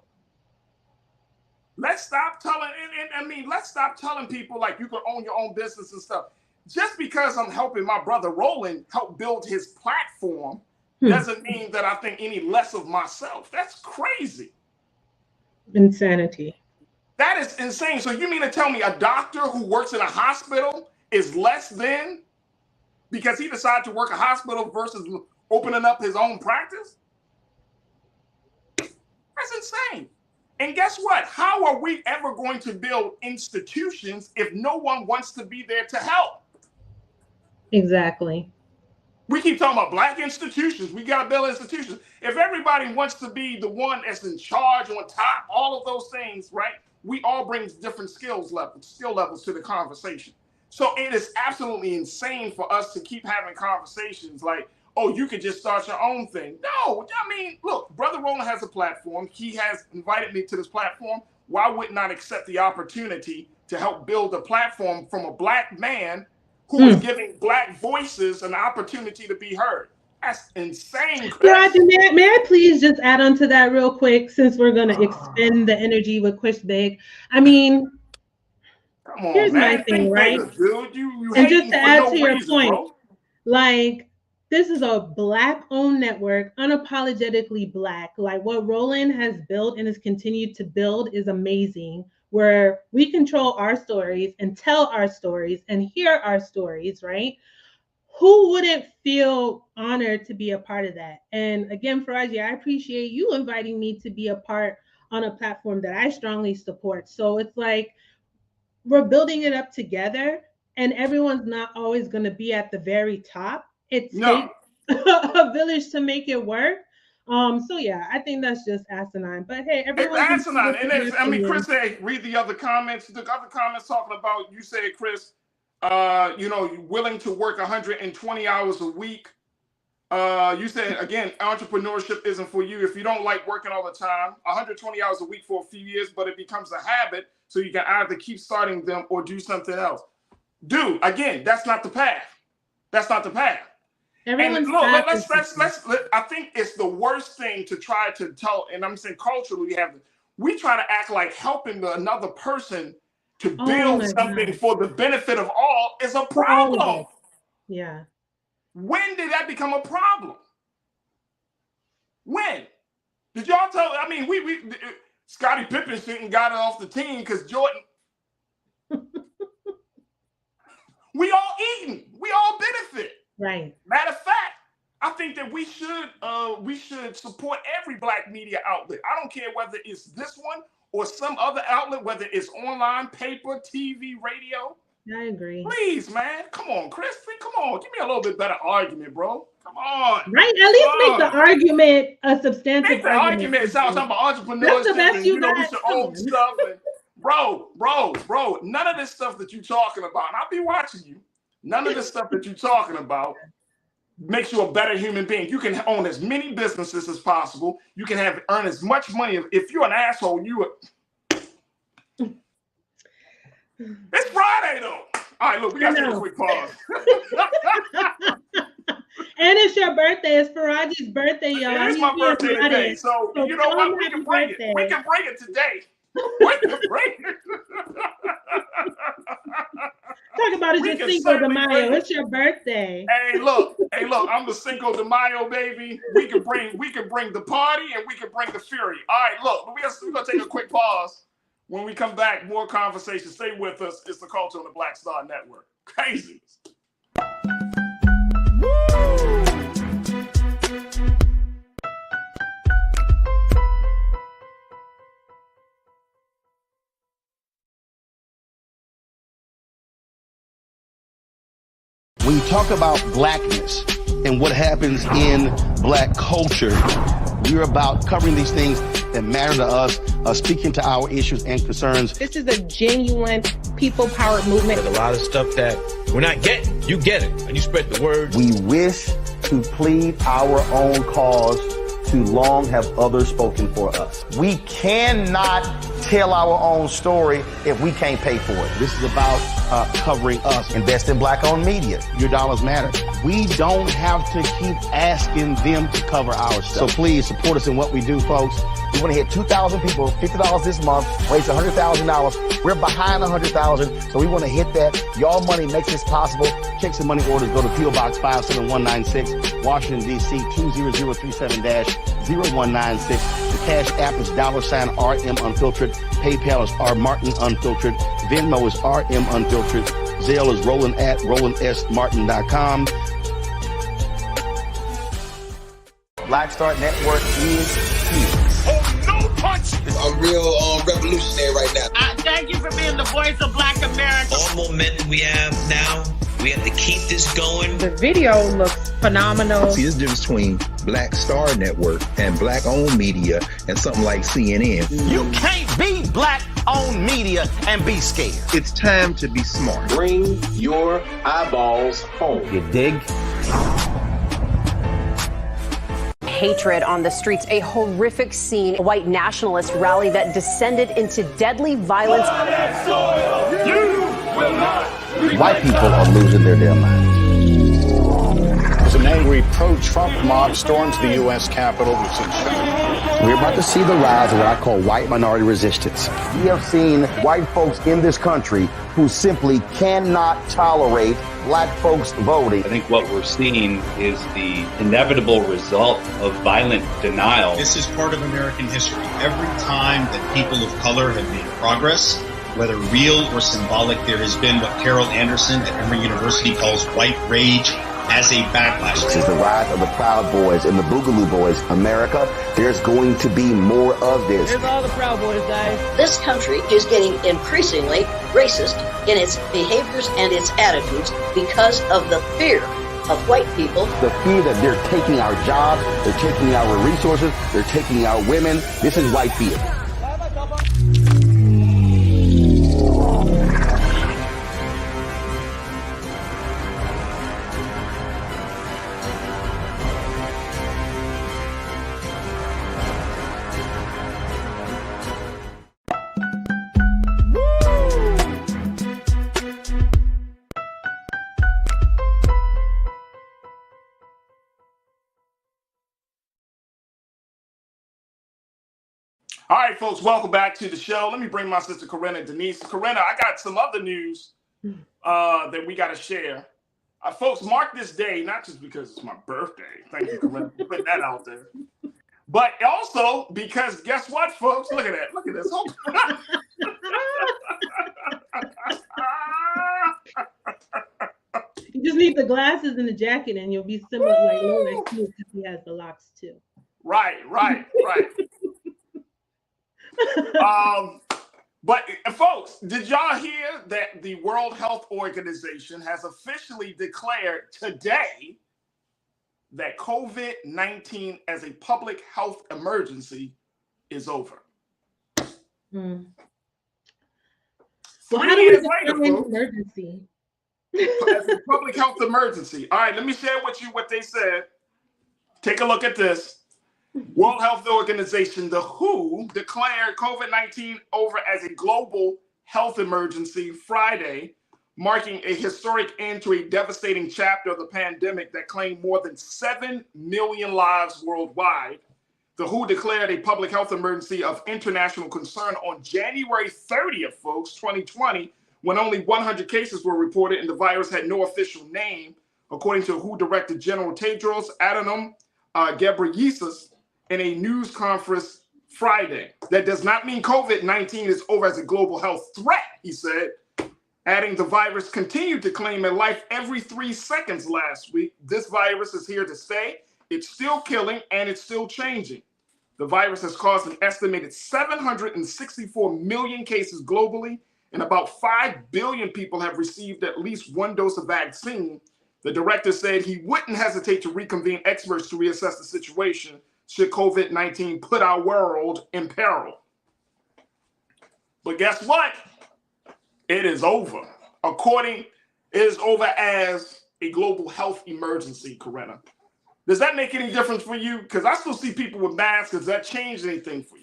Let's stop telling people like you can own your own business and stuff. Just because I'm helping my brother Roland help build his platform doesn't mean that I think any less of myself. That's crazy. Insanity. That is insane. So you mean to tell me a doctor who works in a hospital is less than because he decided to work a hospital versus opening up his own practice? That's insane. And guess what? How are we ever going to build institutions if no one wants to be there to help? Exactly. We keep talking about Black institutions. We got to build institutions. If everybody wants to be the one that's in charge on top, all of those things, right? We all bring different skill levels to the conversation. So it is absolutely insane for us to keep having conversations like, oh, you could just start your own thing. No, I mean, look, Brother Roland has a platform. He has invited me to this platform. Why wouldn't I accept the opportunity to help build a platform from a Black man who is giving Black voices an opportunity to be heard? That's insane, Chris. Farajii, may I please just add on to that real quick, since we're going to expend the energy with Chris Big. I mean, come on, here's man. my thing, right? Dude. You and just to add to your reason, point, bro. Like, this is a Black-owned network, unapologetically Black. Like, what Roland has built and has continued to build is amazing, where we control our stories and tell our stories and hear our stories, right? Who wouldn't feel honored to be a part of that? And again, Farajii, I appreciate you inviting me to be a part on a platform that I strongly support. So it's like we're building it up together, and everyone's not always going to be at the very top. It takes a village to make it work. So yeah, I think that's just asinine. But hey, everyone's it's asinine. And I mean, Chris said, read the other comments. The other comments talking about, you said, Chris, you know, you're willing to work 120 hours a week. You said, again, entrepreneurship isn't for you. If you don't like working all the time, 120 hours a week for a few years, but it becomes a habit. So you can either keep starting them or do something else. Dude, again, that's not the path. That's not the path. Everyone's and look, I think it's the worst thing to try to tell, and I'm saying culturally we try to act like helping another person to build something for the benefit of all is a problem. Yeah. When did that become a problem? When? Did y'all tell? I mean, we Scottie Pippen shouldn't got it off the team because Jordan. We all eating. We all benefit. Right. Matter of fact, I think that we should support every Black media outlet. I don't care whether it's this one or some other outlet, whether it's online, paper, TV, radio. I agree. Please, man. Come on, Chris. Come on. Give me a little bit better argument, bro. Come on. Right? At least make the argument a substantive Make the argument. It sounds like entrepreneurs. That's the best you got. We should own stuff. And, bro. None of this stuff that you're talking about, and I'll be watching you. None of this stuff that you're talking about makes you a better human being. You can own as many businesses as possible. You can earn as much money. If you're an asshole, It's Friday though. All right, look, we gotta take a quick pause. And it's your birthday. It's Farajii's birthday, y'all. It is my birthday today. So you know what? We can bring it. We can bring it today. We can bring it. Talk about it, just Cinco de Mayo. It's your birthday. Hey, look, I'm the Cinco de Mayo, baby. We can bring the party and we can bring the fury. All right, look, we're gonna take a quick pause. When we come back, more conversation. Stay with us. It's the Culture on the Black Star Network. Craziness. When you talk about blackness and what happens in black culture, we're about covering these things that matter to us, speaking to our issues and concerns. This is a genuine people-powered movement. There's a lot of stuff that we're not getting. You get it, and you spread the word. We wish to plead our own cause. Too long have others spoken for us. We cannot tell our own story if we can't pay for it. This is about covering us. Invest in black-owned media. Your dollars matter. We don't have to keep asking them to cover our stuff. So please support us in what we do, folks. We want to hit 2,000 people, $50 this month, raise $100,000. We're behind 100,000, so we want to hit that. Y'all money makes this possible. Check some money orders. Go to P.O. Box 57196, Washington, D.C. 20037-0196. The Cash App is $RM Unfiltered. PayPal is R Martin Unfiltered. Venmo is RM Unfiltered. Zelle is roland@rolandsmartin.com. Black Star Network is here. Oh, no punch! I'm real revolutionary right now. Thank you for being the voice of Black America. All momentum we have now, we have to keep this going. The video looks phenomenal. See, there's a difference between Black Star Network and black-owned media and something like CNN. You can't be black-owned media and be scared. It's time to be smart. Bring your eyeballs home. You dig? Hatred on the streets, a horrific scene, a white nationalist rally that descended into deadly violence. White people are losing their damn minds. An angry pro-Trump mob storms the U.S. Capitol. We're about to see the rise of what I call white minority resistance. We have seen white folks in this country who simply cannot tolerate black folks voting. I think what we're seeing is the inevitable result of violent denial. This is part of American history. Every time that people of color have made progress, whether real or symbolic, there has been what Carol Anderson at Emory University calls white rage as a backlash. This is the rise of the Proud Boys and the Boogaloo Boys. America, there's going to be more of this. Here's all the Proud Boys, guys. This country is getting increasingly racist in its behaviors and its attitudes because of the fear of white people. The fear that they're taking our jobs, they're taking our resources, they're taking our women. This is white fear. All right, folks, welcome back to the show. Let me bring my sister Corinna Denise. Corinna, I got some other news that we got to share. Folks, mark this day, not just because it's my birthday. Thank you, Corinna, for putting that out there. But also because guess what, folks? Look at that. Look at this. You just need the glasses and the jacket and you'll be similar like Lola too, because he has the locks too. Right. But folks, did y'all hear that the World Health Organization has officially declared today that COVID-19 as a public health emergency is over? Well, how do we define emergency? As a public health emergency. All right, let me share with you what they said. Take a look at this. World Health Organization, the WHO, declared COVID-19 over as a global health emergency Friday, marking a historic end to a devastating chapter of the pandemic that claimed more than 7 million lives worldwide. The WHO declared a public health emergency of international concern on January 30th, folks, 2020, when only 100 cases were reported and the virus had no official name, according to WHO Director General Tedros Adhanom Ghebreyesus in a news conference Friday. That does not mean COVID-19 is over as a global health threat, he said, adding the virus continued to claim a life every 3 seconds last week. This virus is here to stay. It's still killing and it's still changing. The virus has caused an estimated 764 million cases globally, and about 5 billion people have received at least one dose of vaccine. The director said he wouldn't hesitate to reconvene experts to reassess the situation should COVID-19 put our world in peril. But guess what? It is over. It is over as a global health emergency, Coretta. Does that make any difference for you? Because I still see people with masks. Does that change anything for you?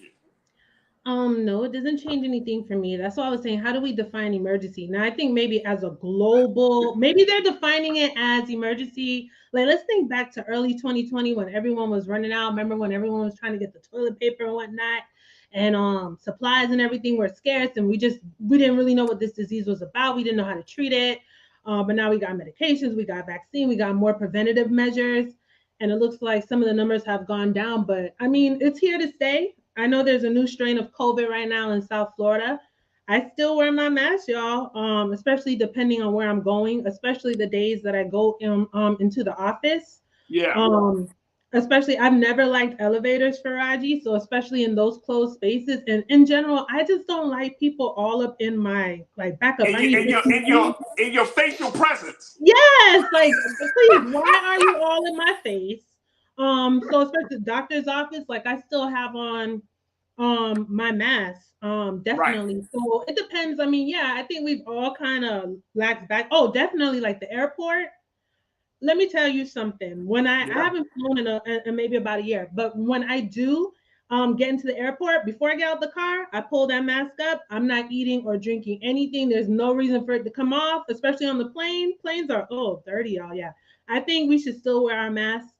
No, it doesn't change anything for me. That's why I was saying, how do we define emergency? Now, I think maybe as a global, maybe they're defining it as emergency. Like, let's think back to early 2020 when everyone was running out. Remember when everyone was trying to get the toilet paper and whatnot, and supplies and everything were scarce, and we didn't really know what this disease was about. We didn't know how to treat it. But now we got medications, we got vaccine, we got more preventative measures, and it looks like some of the numbers have gone down. But I mean, it's here to stay. I know there's a new strain of COVID right now in South Florida. I still wear my mask, y'all, especially depending on where I'm going, especially the days that I go into the office. Yeah. Especially, I've never liked elevators, Farajii, so especially in those closed spaces. And in general, I just don't like people all up in my backup. In your facial presence. Yes, like please, why are you all in my face? So especially the doctor's office, like I still have on my mask. Definitely. Right. So it depends. I mean, yeah, I think we've all kind of lacked back. Oh, definitely, like the airport. Let me tell you something. When I haven't flown in maybe about a year, but when I do get into the airport, before I get out the car, I pull that mask up. I'm not eating or drinking anything. There's no reason for it to come off, especially on the plane. Planes are dirty, y'all. Yeah. I think we should still wear our masks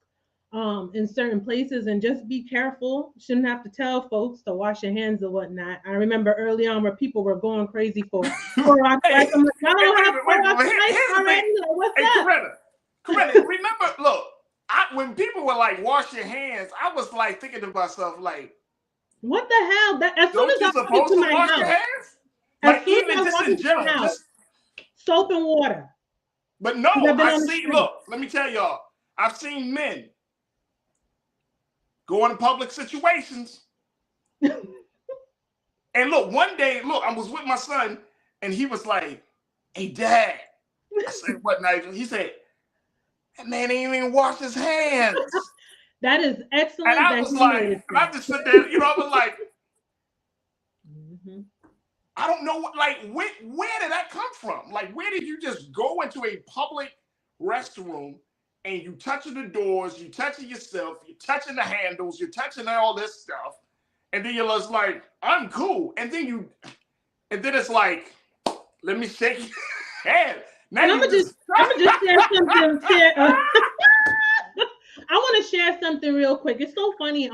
in certain places and just be careful. Shouldn't have to tell folks to wash your hands or whatnot. I remember early on where people were going crazy for Clorox. I'm like, I don't have Clorox already. What's up? Correct. Remember, look, when people were like, wash your hands, I was like thinking to myself, like, what the hell? As soon as I come into my house, your hands? Like, even just in general, just soap and water. But no, look, let me tell y'all, I've seen men go in public situations. And look, one day, I was with my son, and he was like, hey, Dad. I said, what, Nigel? He said, that man ain't even washed his hands. That is excellent. And I was like, and I just sit there, I was like, I don't know where did that come from? Like, where did you just go into a public restroom and you touching the doors, you touching yourself, you're touching the handles, you're touching all this stuff, and then you're just like, I'm cool. And then it's like, let me shake your hand. I'm gonna just share something. I want to share something real quick. It's so funny,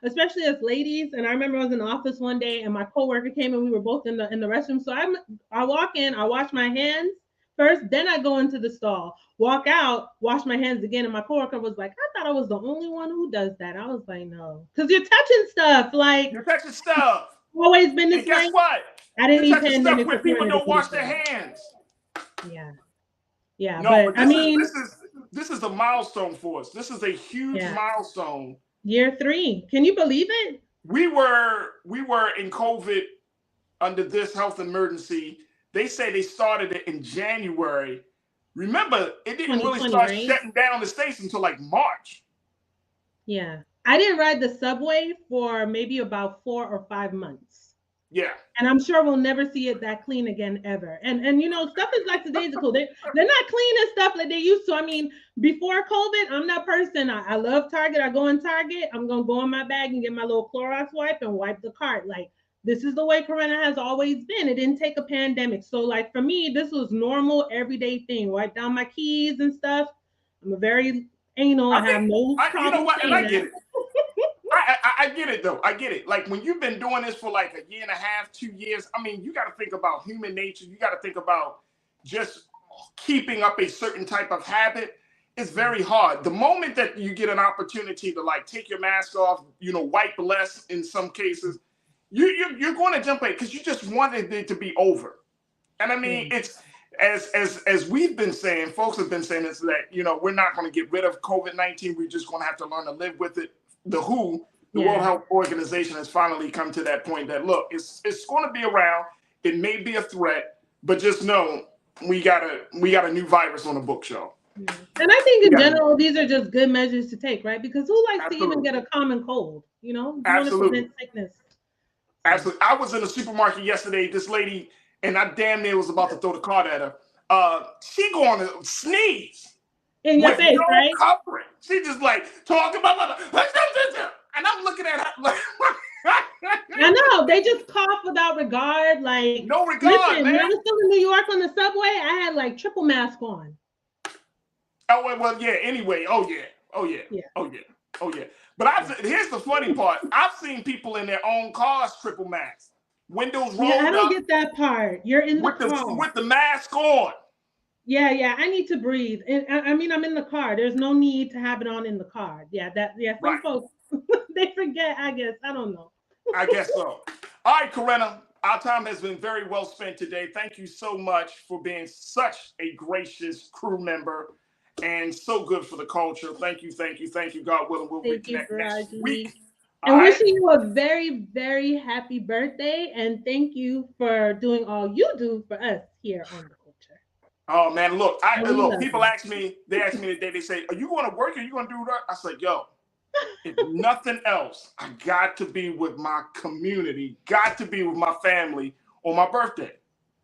especially as ladies. And I remember I was in the office one day, and my coworker came, and we were both in the restroom. So I walk in, I wash my hands first, then I go into the stall, walk out, wash my hands again. And my coworker was like, "I thought I was the only one who does that." I was like, "No, because you're touching stuff. Like you're touching stuff. Always been this way." Guess what? I didn't you're even touching stuff where people don't wash their hands. Yeah, no, but I mean, this is a milestone for us. This is a huge milestone. Year 3. Can you believe it? we were in COVID under this health emergency. They say they started it in January. Remember, it didn't really start shutting down the states until like March. Yeah. I didn't ride the subway for maybe about 4 or 5 months. Yeah. And I'm sure we'll never see it that clean again ever. And you know, stuff is like lackadaisical. They're not cleaning stuff like they used to. I mean, before COVID, I'm that person. I love Target. I go in Target. I'm gonna go in my bag and get my little Clorox wipe and wipe the cart. Like, this is the way Corona has always been. It didn't take a pandemic. So like for me, this was normal, everyday thing. Wipe down my keys and stuff. I'm a very anal. I have no problem. You know what? And I get it. I get it though. I get it. Like when you've been doing this for like a year and a half, 2 years, I mean, you got to think about human nature. You got to think about just keeping up a certain type of habit. It's very hard. The moment that you get an opportunity to like take your mask off, you know, wipe less in some cases, you're going to jump in because you just wanted it to be over. And I mean, it's as we've been saying, folks have been saying this, that, you know, we're not going to get rid of COVID-19. We're just going to have to learn to live with it. The WHO, the World Health Organization, has finally come to that point that, look, it's going to be around. It may be a threat, but just know we got a new virus on the bookshelf. And I think in general, these are just good measures to take, right? Because who likes to even get a common cold? You know, you want to prevent sickness. Absolutely. I was in the supermarket yesterday. This lady, and I damn near was about to throw the card at her. She going to sneeze in your face, right? Covering. She just like talking about, and I'm looking at her like. I know, they just cough without regard. Like, no regard, listen, man. When I was still in New York on the subway, I had like triple mask on. Oh well, yeah. Anyway, oh yeah. But here's the funny part. I've seen people in their own cars triple mask, windows rolled up. I don't get that part. You're in the car with the mask on. Yeah. I need to breathe. And I mean, I'm in the car. There's no need to have it on in the car. Some folks they forget. I guess I don't know. I guess so. All right, Corinna. Our time has been very well spent today. Thank you so much for being such a gracious crew member. And so good for the culture. Thank you. God willing, we'll reconnect next week. And wishing you a very, very happy birthday. And thank you for doing all you do for us here on The Culture. Oh, man, look. People ask me today, they say, are you going to work? Are you going to do that? I said, yo, if nothing else, I got to be with my community, got to be with my family on my birthday.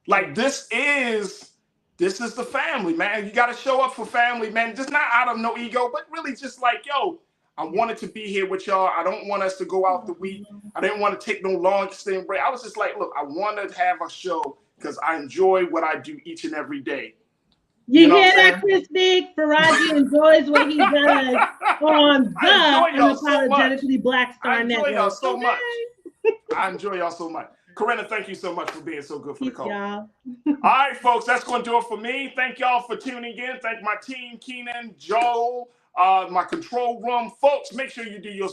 Like, this is the family, man. You got to show up for family, man. Just not out of no ego, but really just like, yo, I wanted to be here with y'all. I don't want us to go out the week. I didn't want to take no long extended break. I was just like, look, I want to have a show because I enjoy what I do each and every day. You hear that, Chris Big? Farajii enjoys what he does on the Unapologetically Black Star Network. I enjoy y'all so much. I enjoy y'all so much. Corinna, thank you so much for being so good for the call. All right, folks, that's going to do it for me. Thank y'all for tuning in. Thank my team, Keenan, Joel, my control room. Folks, make sure you do your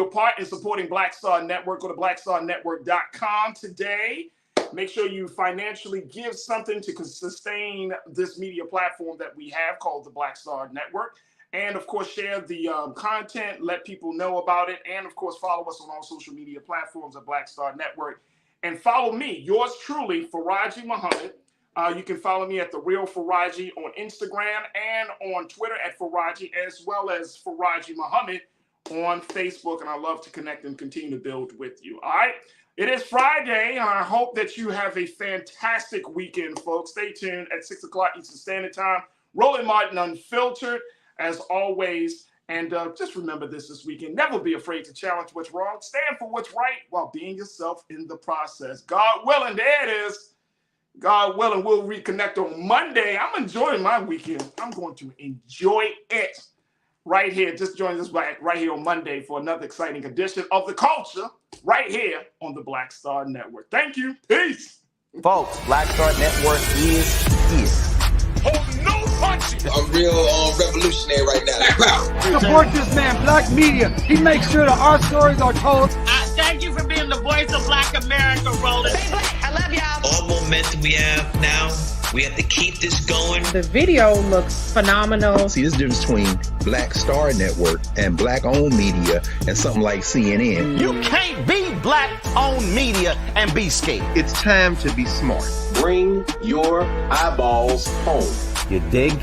part in supporting Black Star Network. Go to blackstarnetwork.com today. Make sure you financially give something to sustain this media platform that we have called the Black Star Network. And, of course, share the content, let people know about it. And, of course, follow us on all social media platforms at Black Star Network. And follow me, yours truly, Farajii Muhammad. You can follow me at The Real Farajii on Instagram and on Twitter at Farajii, as well as Farajii Muhammad on Facebook. And I love to connect and continue to build with you. All right. It is Friday, and I hope that you have a fantastic weekend, folks. Stay tuned at 6 o'clock Eastern Standard Time. Roland Martin Unfiltered, as always. And just remember this weekend. Never be afraid to challenge what's wrong. Stand for what's right while being yourself in the process. God willing, there it is. God willing, we'll reconnect on Monday. I'm enjoying my weekend. I'm going to enjoy it right here. Just join us right here on Monday for another exciting edition of The Culture right here on the Black Star Network. Thank you. Peace. Folks, Black Star Network is here. Oh, no punching. I'm real revolutionary right now. Support this man, Black Media. He makes sure that our stories are told. Thank you for being the voice of Black America, Roland. I love y'all. All momentum we have now We have to keep this going. The video looks phenomenal. See, there's a difference between Black Star Network and Black-owned media and something like CNN. You can't be Black-owned media and be scared. It's time to be smart. Bring your eyeballs home. You dig?